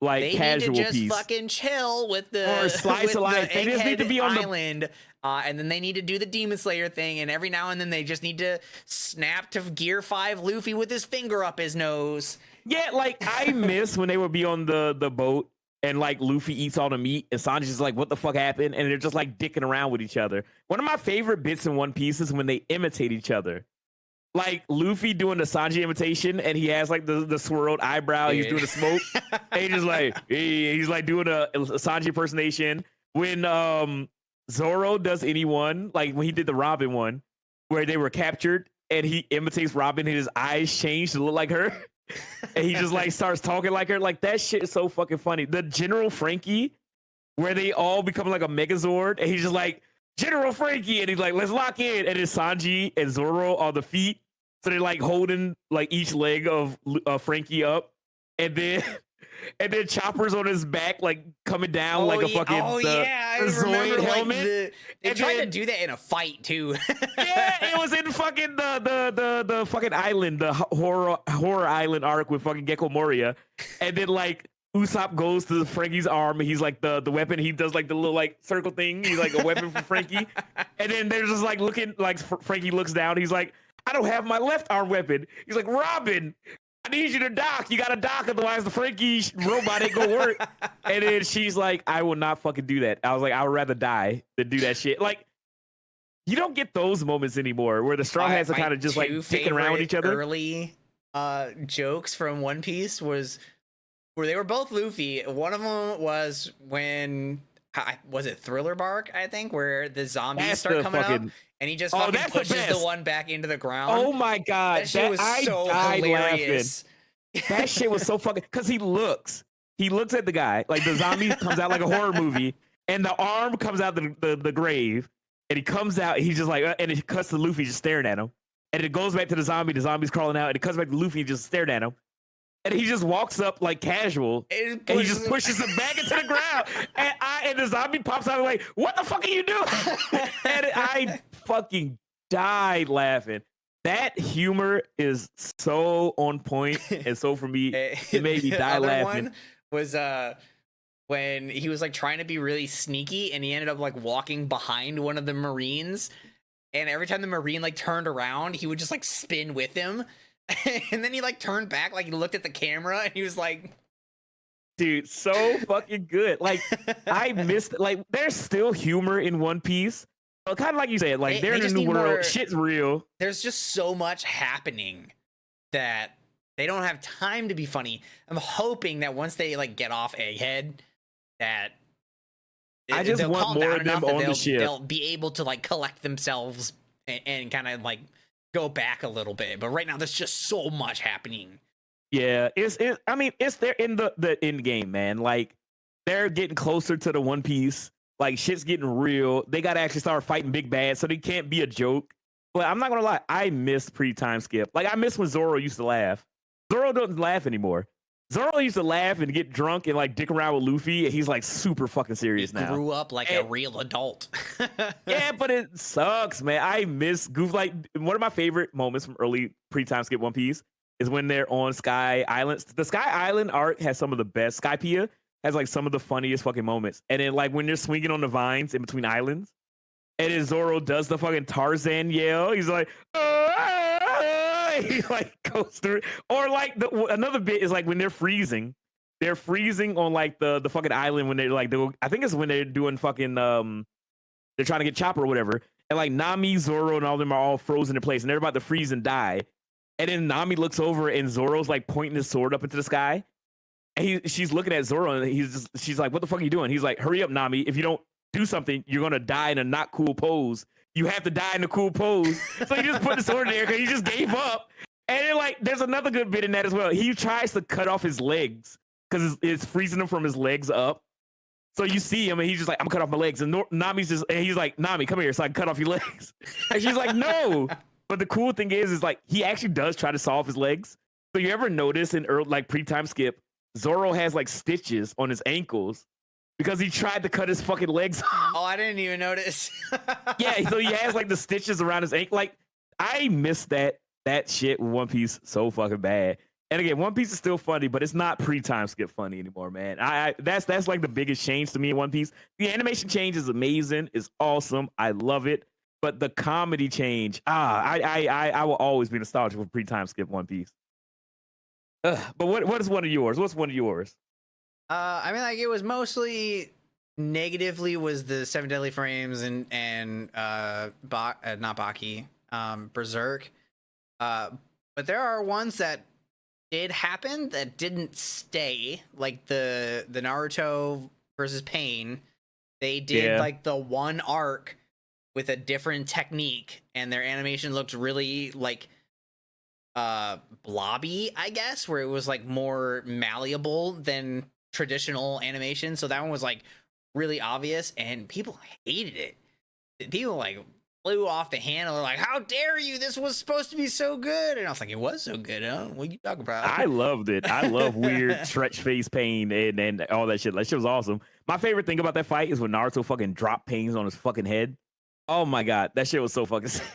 like casual need to just piece. Fucking chill with the or slice of life. They just need to be on the island, and then they need to do the Demon Slayer thing, and every now and then they just need to snap to Gear 5 Luffy with his finger up his nose. Yeah, like I miss when they would be on the boat and like Luffy eats all the meat and Sanji's just like, what the fuck happened? And they're just like dicking around with each other. One of my favorite bits in One Piece is when they imitate each other. Like Luffy doing the Sanji imitation and he has like the swirled eyebrow. He's doing the smoke. And he's just like, he's like doing a Sanji impersonation. When Zoro does anyone, like when he did the Robin one, where they were captured and he imitates Robin and his eyes change to look like her. And he just like starts talking like her. Like that shit is so fucking funny. The General Frankie, where they all become like a Megazord, and he's just like General Frankie, and he's like, let's lock in. And it's Sanji and Zoro on the feet, so they're like holding like each leg of Frankie up, and then Chopper's on his back, like coming down like a fucking I remember helmet. They tried to do that in a fight too. Yeah, it was in fucking the fucking island, the horror island arc with fucking Gecko Moria, and then like Usopp goes to Frankie's arm and he's like the weapon. He does like the little like circle thing. He's like a weapon for Frankie, and then they're just like looking like Frankie looks down. He's like, I don't have my left arm weapon. He's like, Robin, I need you to dock. You got to dock, otherwise the Frankie robot ain't gonna work. And then she's like, I will not fucking do that. I was like, I would rather die than do that shit. Like, you don't get those moments anymore where the Straw Hats are kind of just like dicking around with each other. Early jokes from One Piece was where they were both Luffy. One of them was when was it Thriller Bark, I think, where the zombies start coming up and he just fucking pushes the one back into the ground. Oh my god, that shit was so hilarious. That shit was so fucking, because he looks at the guy like the zombie comes out like a horror movie, and the arm comes out the grave, and he comes out, and he's just like, and it cuts to Luffy just staring at him, and it goes back to the zombie's crawling out, and it comes back to Luffy just staring at him. And he just walks up like casual, and he just pushes him back into the ground. And the zombie pops out like, "What the fuck are you doing?" And I fucking died laughing. That humor is so on point, and so for me, it made me die laughing. One was when he was like trying to be really sneaky, and he ended up like walking behind one of the Marines, and every time the Marine like turned around, he would just like spin with him. And then he like turned back, like he looked at the camera, and he was like, dude, so fucking good. Like, I missed, like, there's still humor in One Piece, but kind of like you said, like, they're in a new world, shit's real. There's just so much happening that they don't have time to be funny. I'm hoping that once they like get off Egghead, that I just want more of them on the ship. They'll be able to like collect themselves and kind of like go back a little bit. But right now there's just so much happening. Yeah, I mean, it's there in the end game, man. Like, they're getting closer to the One Piece. Like, shit's getting real. They got to actually start fighting big bad, so they can't be a joke. But I'm not gonna lie, I miss pre-time skip. Like, I miss when Zoro used to laugh. Zoro doesn't laugh anymore. Zoro used to laugh and get drunk and like dick around with Luffy, and he's like super fucking serious now. Grew up like a real adult. Yeah, but it sucks, man. I miss Goof. Like, one of my favorite moments from early pre-time skip One Piece is when they're on Sky Island. The Sky Island arc has some of the best. Skypiea has like some of the funniest fucking moments. And then like when they're swinging on the vines in between islands, and then Zoro does the fucking Tarzan yell. He's like, he like goes through. Or like another bit is like when they're freezing. They're freezing on like the fucking island when they're like, I think it's when they're doing fucking they're trying to get Chopper or whatever. And like Nami, Zoro, and all of them are all frozen in place, and they're about to freeze and die. And then Nami looks over, and Zoro's like pointing his sword up into the sky. And she's looking at Zoro, and she's like, "What the fuck are you doing?" He's like, "Hurry up, Nami! If you don't do something, you're gonna die in a not cool pose. You have to die in a cool pose." So he just put the sword there because he just gave up. And then like, there's another good bit in that as well. He tries to cut off his legs because it's freezing him from his legs up. So you see him, and he's just like, "I'm gonna cut off my legs." And Nami's just, and he's like, "Nami, come here so I can cut off your legs." And she's like, "No." But the cool thing is like, he actually does try to saw off his legs. So you ever notice in like pre-time skip, Zoro has like stitches on his ankles because he tried to cut his fucking legs off. Oh, I didn't even notice. Yeah, so he has like the stitches around his ankle. Like, I miss that shit with One Piece so fucking bad. And again, One Piece is still funny, but it's not pre-time skip funny anymore, man. That's like the biggest change to me in One Piece. The animation change is amazing, it's awesome, I love it. But the comedy change, I will always be nostalgic for pre-time skip One Piece. But what is one of yours? What's one of yours? I mean, like, it was mostly negatively was the Seven Deadly Frames and not Baki, Berserk. But there are ones that did happen that didn't stay, like the Naruto versus Pain. They did like the one arc with a different technique, and their animation looked really like blobby, I guess, where it was like more malleable than traditional animation. So that one was like really obvious, and people hated it. People like flew off the handle. They're like, "How dare you? This was supposed to be so good." And I was like, "It was so good, huh? What are you talking about?" I loved it. I love weird stretch face Pain and all that shit. That shit was awesome. My favorite thing about that fight is when Naruto fucking dropped Pains on his fucking head. Oh my god, that shit was so fucking sick.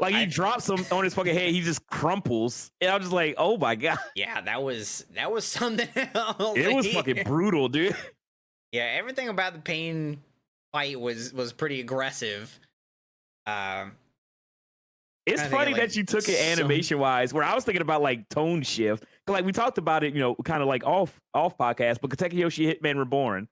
Like, he drops him on his fucking head, he just crumples, and I'm just like, oh my god. Yeah, that was something else. It was fucking brutal, dude. Yeah, everything about the Pain fight was pretty aggressive. It's funny that you took it animation wise, where I was thinking about like tone shift. Like we talked about it, kind of like off podcast, but Katekyoshi Hitman Reborn.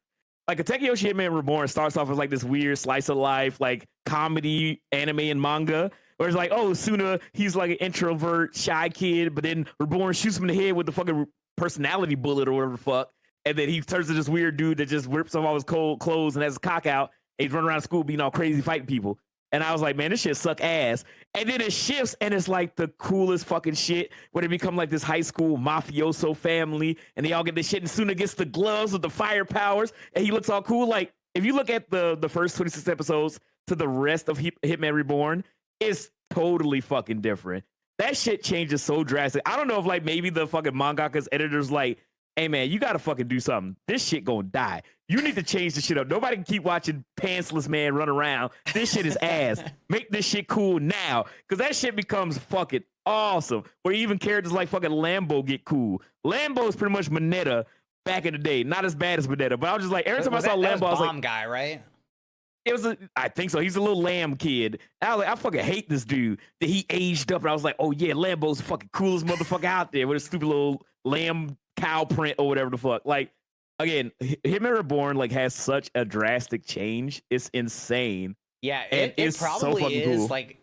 Like Katekyoshi Hitman Reborn starts off as like this weird slice of life, like comedy, anime, and manga. Where it's like, oh, Suna, he's like an introvert, shy kid, but then Reborn shoots him in the head with the fucking personality bullet or whatever the fuck. And then he turns to this weird dude that just rips off all his cold clothes and has his cock out. And he's running around school being all crazy, fighting people. And I was like, man, this shit suck ass. And then it shifts and it's like the coolest fucking shit where they become like this high school mafioso family and they all get this shit. And Suna gets the gloves with the fire powers and he looks all cool. Like, if you look at the first 26 episodes to the rest of Hitman Reborn, it's totally fucking different. That shit changes so drastic. I don't know if like maybe the fucking mangaka's editors like, hey man, you gotta fucking do something. This shit gonna die. You need to change the shit up. Nobody can keep watching pantsless man run around. This shit is ass. Make this shit cool now. Cause that shit becomes fucking awesome. Where even characters like fucking Lambo get cool. Lambo is pretty much Mineta back in the day. Not as bad as Mineta, but I was just like, every time I saw Lambo, I was like, bomb guy, right? I think so. He's a little lamb kid. I was like, I fucking hate this dude. That he aged up, and I was like, oh yeah, Lambo's the fucking coolest motherfucker out there with a stupid little lamb cow print or whatever the fuck. Like, again, Hitman Reborn like has such a drastic change. It's insane. Yeah, and it probably so is cool. like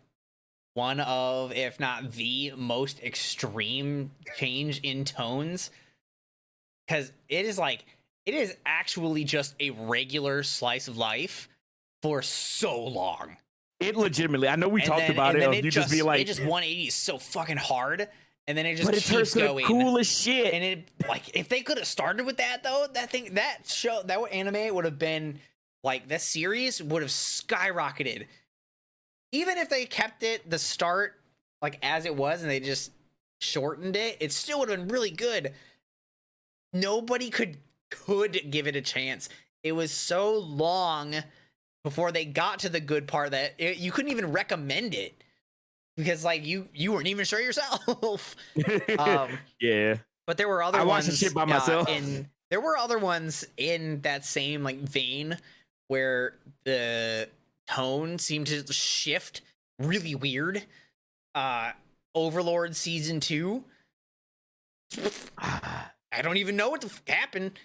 one of, if not the most extreme change in tones, because it is actually just a regular slice of life for so long. It legitimately, I know we talked about it. You just be like, it just 180 is so fucking hard, and then it just keeps going. Cool as shit. And it, like, if they could have started with that though, that anime would have been like, the series would have skyrocketed. Even if they kept it the start like as it was and they just shortened it, it still would have been really good. Nobody could give it a chance. It was so long before they got to the good part that you couldn't even recommend it because like you weren't even sure yourself. Yeah, but there were other I ones watched the shit by myself. There were other ones in that same like vein where the tone seemed to shift really weird. Overlord season 2. I don't even know what happened.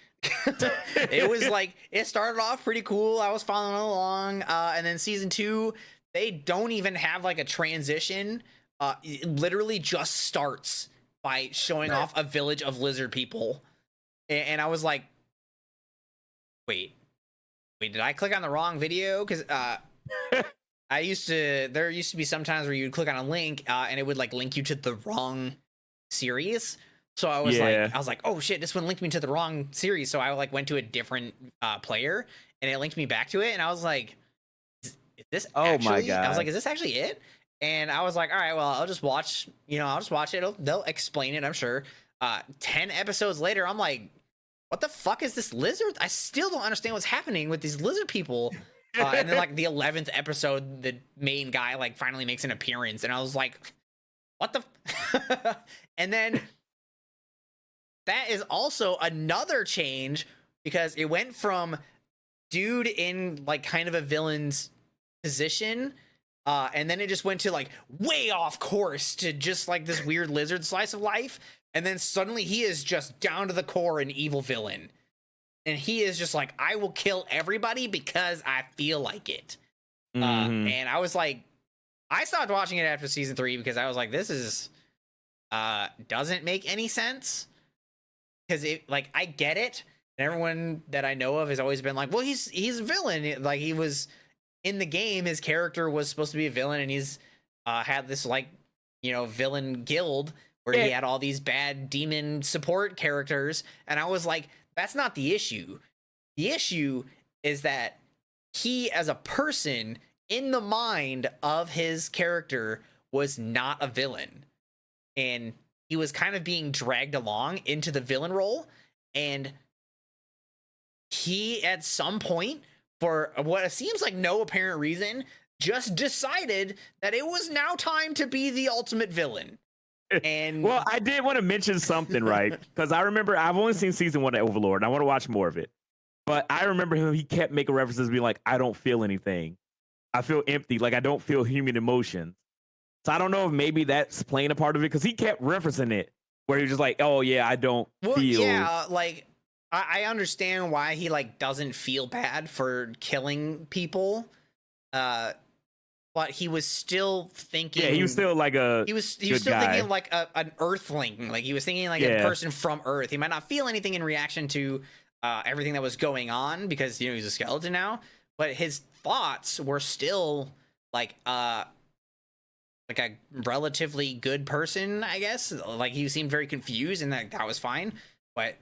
It was like, it started off pretty cool. I was following along. And then season 2, they don't even have like a transition. It literally just starts by showing off a village of lizard people. And I was like, wait, did I click on the wrong video? Because there used to be sometimes where you'd click on a link and it would like link you to the wrong series. So I was like, oh shit, this one linked me to the wrong series. So I like went to a different player and it linked me back to it. And I was like, is this actually? My God. I was like, is this actually it? And I was like, all right, well, I'll just watch it. They'll explain it, I'm sure. 10 episodes later, I'm like, what the fuck is this lizard? I still don't understand what's happening with these lizard people. And then like the 11th episode, the main guy like finally makes an appearance. And I was like, what the? And then that is also another change because it went from dude in like kind of a villain's position, and then it just went to like way off course to just like this weird lizard slice of life, and then suddenly he is just down to the core an evil villain, and he is just like, I will kill everybody because I feel like it. And I was like, I stopped watching it after season 3 because I was like, this is doesn't make any sense. Because it, like, I get it, and everyone that I know of has always been like, well, he's a villain. Like, he was in the game, his character was supposed to be a villain, and he's had this like, villain guild where he had all these bad demon support characters, and I was like, that's not the issue. The issue is that he, as a person, in the mind of his character, was not a villain, and he was kind of being dragged along into the villain role, and he, at some point, for what seems like no apparent reason, just decided that it was now time to be the ultimate villain. And well, I did want to mention something, right? Because I remember I've only seen season 1 of Overlord, and I want to watch more of it. But I remember him; he kept making references, being like, "I don't feel anything. I feel empty. Like I don't feel human emotions." So I don't know if maybe that's playing a part of it because he kept referencing it where he was just like, "Oh yeah, I don't Well, feel." yeah, like I understand why he like doesn't feel bad for killing people, uh, but he was still thinking. Yeah, he was still like a he was good still thinking guy. like an Earthling. Like he was thinking like a Yeah. person from Earth. He might not feel anything in reaction to everything that was going on because he's a skeleton now, but his thoughts were still like like a relatively good person, I guess. Like he seemed very confused, and that was fine. But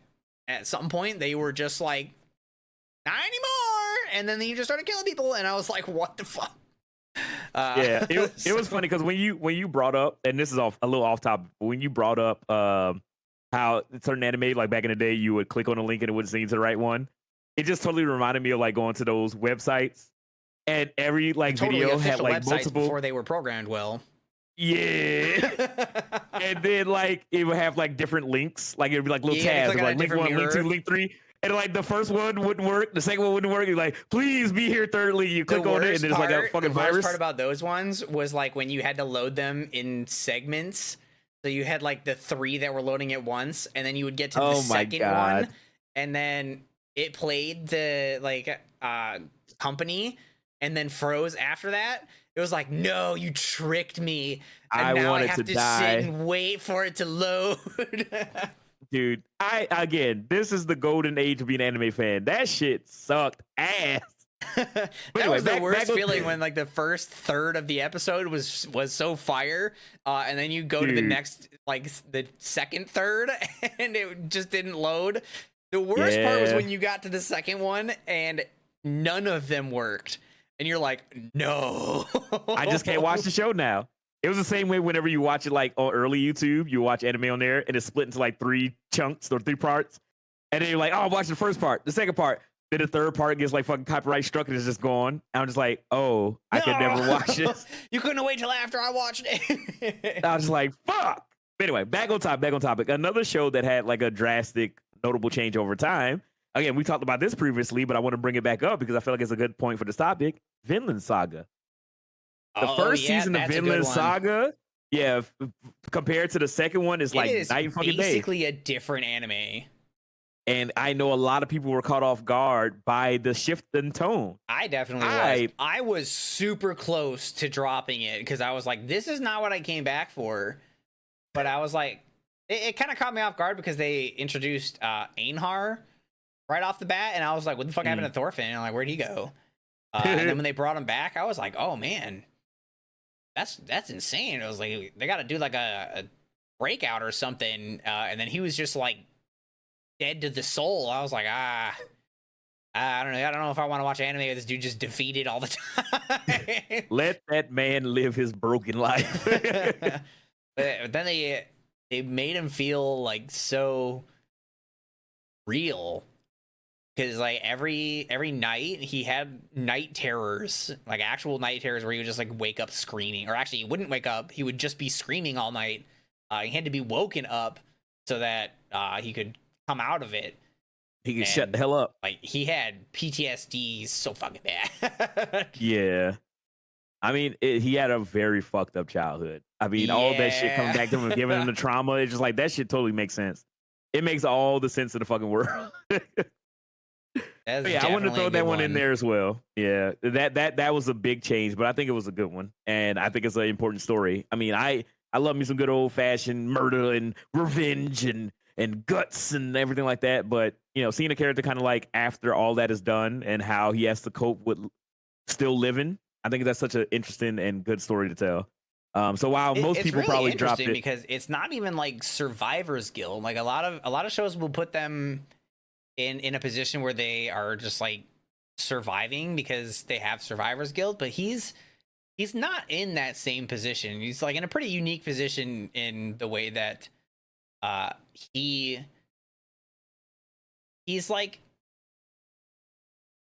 at some point, they were just like, "Not anymore," and then he just started killing people, and I was like, "What the fuck?" Yeah, it was funny because when you brought up, and this is a little off topic, but when you brought up how certain anime like back in the day you would click on a link and it would send you to the right one, it just totally reminded me of like going to those websites and every like totally video had official like websites multiple. before they were programmed well. Yeah. And then like it would have like different links, like it would be like little You had to tabs, click on a like link different 1, link 2, mirror. link 3. And like the first one wouldn't work, the second one wouldn't work. You're like, please be here thirdly. You click on it, and then it's like a fucking The worst virus. part about those ones was like when you had to load them in segments. So you had like the 3 that were loading at once, and then you would get to the Oh my second God. one, and then it played the like company, and then froze after that. It was like, no, you tricked me, and I now I wanted have to to sit die. and wait for it to load. Dude, this is the golden age of being an anime fan. That shit sucked ass. That anyway, was the back worst on- feeling when like the first third of the episode was so fire, and then you go to the Dude. next like the second third and it just didn't load. The worst part was Yeah. when you got to the second one and none of them worked, and you're like, no. I just can't watch the show now. It was the same way whenever you watch it like on early YouTube, you watch anime on there and it's split into like 3 chunks or 3 parts. And then you're like, oh, I'm watching the first part, the second part. Then the third part gets like fucking copyright struck and it's just gone. And I'm just like, oh, I could never watch this. You couldn't wait till after I watched it. I was just like, fuck. But anyway, back on topic. Another show that had like a drastic, notable change over time. Again, we talked about this previously, but I want to bring it back up because I feel like it's a good point for this topic. Vinland Saga. The first season of Vinland Saga, yeah, compared to the second one, is like night and fucking day. Basically a different anime. And I know a lot of people were caught off guard by the shift in tone. I definitely was. I was super close to dropping it because I was like, this is not what I came back for. But I was like, it kind of caught me off guard because they introduced Einhar right off the bat. And I was like, what the fuck happened to Thorfinn? And I'm like, where'd he go? And then when they brought him back, I was like, oh man, that's insane. It was like, they got to do like a breakout or something. And then he was just like dead to the soul. I was like, I don't know. I don't know if I want to watch anime where this dude just defeated all the time. Let that man live his broken life. But then they made him feel like so real. Because like every night he had night terrors, like actual night terrors where he would just like wake up screaming. Or actually he wouldn't wake up, he would just be screaming all night. He had to be woken up so that he could come out of it. He could shut the hell up. Like he had PTSD so fucking bad. Yeah. I mean, he had a very fucked up childhood. I mean, all that shit coming back to him and giving him the trauma, it's just like that shit totally makes sense. It makes all the sense in the fucking world. Yeah, I wanted to throw that one in there as well. Yeah, that was a big change, but I think it was a good one, and I think it's an important story. I mean, I love me some good old fashioned murder and revenge and guts and everything like that. But you know, seeing a character kind of like after all that is done and how he has to cope with still living, I think that's such an interesting and good story to tell. So while most people really probably dropped it, because it's not even like Survivor's Guild. Like a lot of shows will put them in a position where they are just like surviving because they have Survivor's Guild, but he's not in that same position. He's like in a pretty unique position in the way that he's like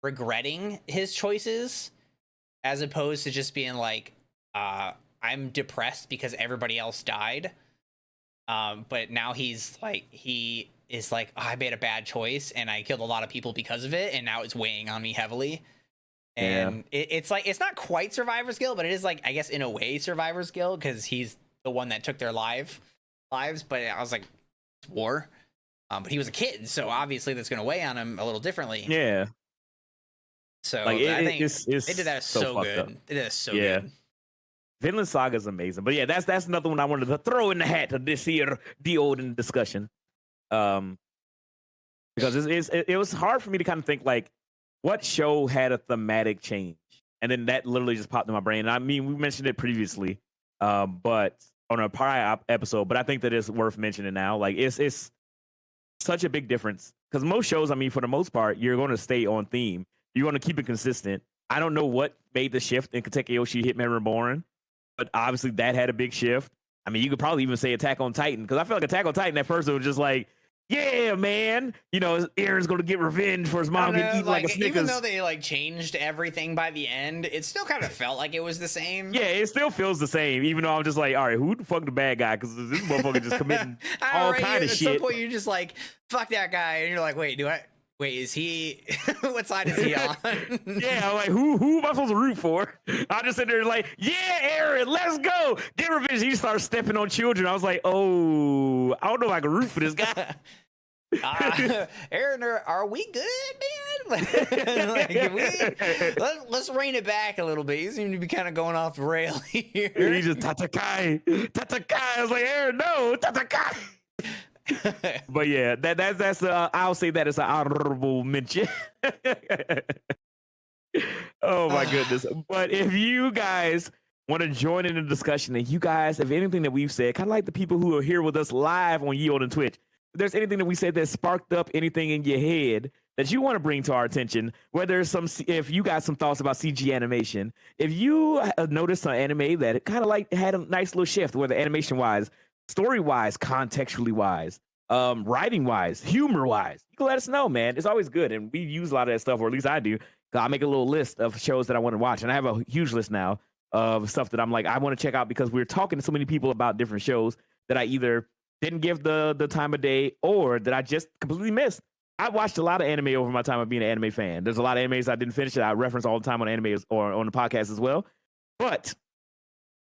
regretting his choices as opposed to just being like I'm depressed because everybody else died. But now he is like, oh, I made a bad choice and I killed a lot of people because of it, and now it's weighing on me heavily. And it's like, it's not quite Survivor's Guild, but it is like, I guess in a way Survivor's Guild, because he's the one that took their lives. But I was like, it's war. But he was a kid, so obviously that's going to weigh on him a little differently. Yeah. So like, I think they did that so good. Up. They did that so good. Vinland Saga is amazing. But yeah, that's another one I wanted to throw in the hat of this here the Odin discussion. Because it was hard for me to kind of think like, what show had a thematic change? And then that literally just popped in my brain. I mean, we mentioned it previously, but on a prior episode, but I think that it's worth mentioning now. Like, it's such a big difference. Because most shows, I mean, for the most part, you're going to stay on theme. You're going to keep it consistent. I don't know what made the shift in Katekiyoshi Hitman Reborn, but obviously that had a big shift. I mean, you could probably even say Attack on Titan, because I feel like Attack on Titan at first it was just like, yeah, man, you know, Aaron's going to get revenge for his mom getting eaten like a Snickers. Even though they like changed everything by the end, it still kind of felt like it was the same. Yeah, it still feels the same, even though I'm just like, all right, who the fuck the bad guy? Because this motherfucker just committing all kind of shit. At some point, you're just like, fuck that guy, and you're like, wait, is he? What side is he on? Yeah, I'm like, who am I supposed to root for? I just sit there like, yeah, Aaron, let's go, get revenge. He started stepping on children. I was like, oh, I don't know if I can root for this guy. Aaron, are we good, man? Let's rein it back a little bit. You seem to be kind of going off the rail here. He just Tatakai. I was like, Aaron, no, Tatakai. But yeah, that's I'll say that as an honorable mention. Oh my goodness. But if you guys want to join in the discussion, and you guys, if anything that we've said, kind of like the people who are here with us live on Yield and Twitch, if there's anything that we said that sparked up anything in your head that you want to bring to our attention, whether if you got some thoughts about CG animation, if you noticed an anime that it kind of like had a nice little shift, whether animation wise, story wise, contextually wise, writing wise, humor wise, you can let us know, man. It's always good, and we use a lot of that stuff, or at least I do. I make a little list of shows that I want to watch, and I have a huge list now of stuff that I'm like, I want to check out, because we're talking to so many people about different shows that I either didn't give the time of day or that I just completely missed. I watched a lot of anime over my time of being an anime fan. There's a lot of animes I didn't finish that I reference all the time on anime or on the podcast as well, but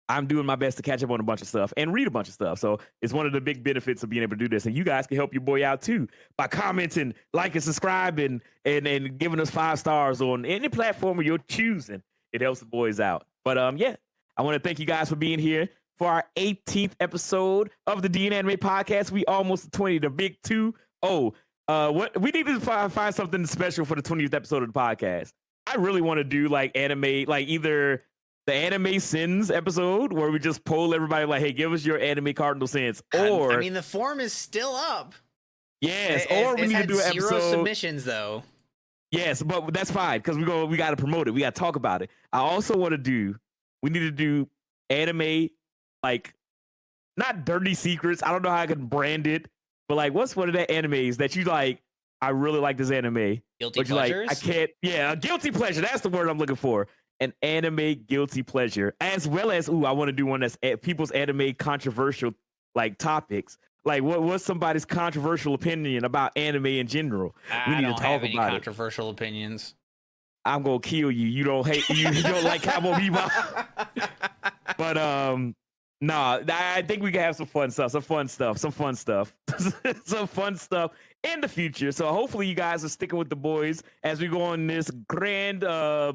I'm doing my best to catch up on a bunch of stuff and read a bunch of stuff. So it's one of the big benefits of being able to do this. And you guys can help your boy out too by commenting, liking, subscribing, and giving us 5 stars on any platform you're choosing. It helps the boys out. But yeah, I want to thank you guys for being here for our 18th episode of the DNAnime podcast. We almost 20, the big 2-0. What we need to find something special for the 20th episode of the podcast. I really want to do like anime, like either the anime sins episode where we just poll everybody like, hey, give us your anime cardinal sins, or I mean, the form is still up. Yes, or we need to do an episode. 0 submissions though. Yes, but that's fine, because we got to promote it. We got to talk about it. I also want to do. We need to do anime, like not dirty secrets. I don't know how I can brand it, but like, what's one of the animes that you like? I really like this anime. Guilty pleasures. Like, I can't. Yeah, a guilty pleasure. That's the word I'm looking for. An anime guilty pleasure, as well as I want to do one that's people's anime controversial like topics. Like what's somebody's controversial opinion about anime in general? We need to talk have any about controversial opinions. I'm gonna kill you. You don't hate you don't like Cowboy Bebop. But nah, I think we can have some fun stuff in the future. So hopefully you guys are sticking with the boys as we go on this grand tour,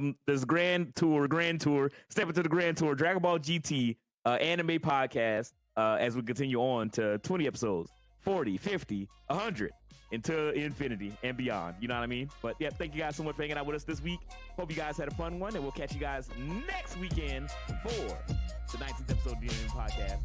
step into the grand tour, Dragon Ball GT anime podcast, as we continue on to 20 episodes, 40, 50, 100, into infinity and beyond. You know what I mean? But yeah, thank you guys so much for hanging out with us this week. Hope you guys had a fun one, and we'll catch you guys next weekend for the 19th episode of the Animation Podcast.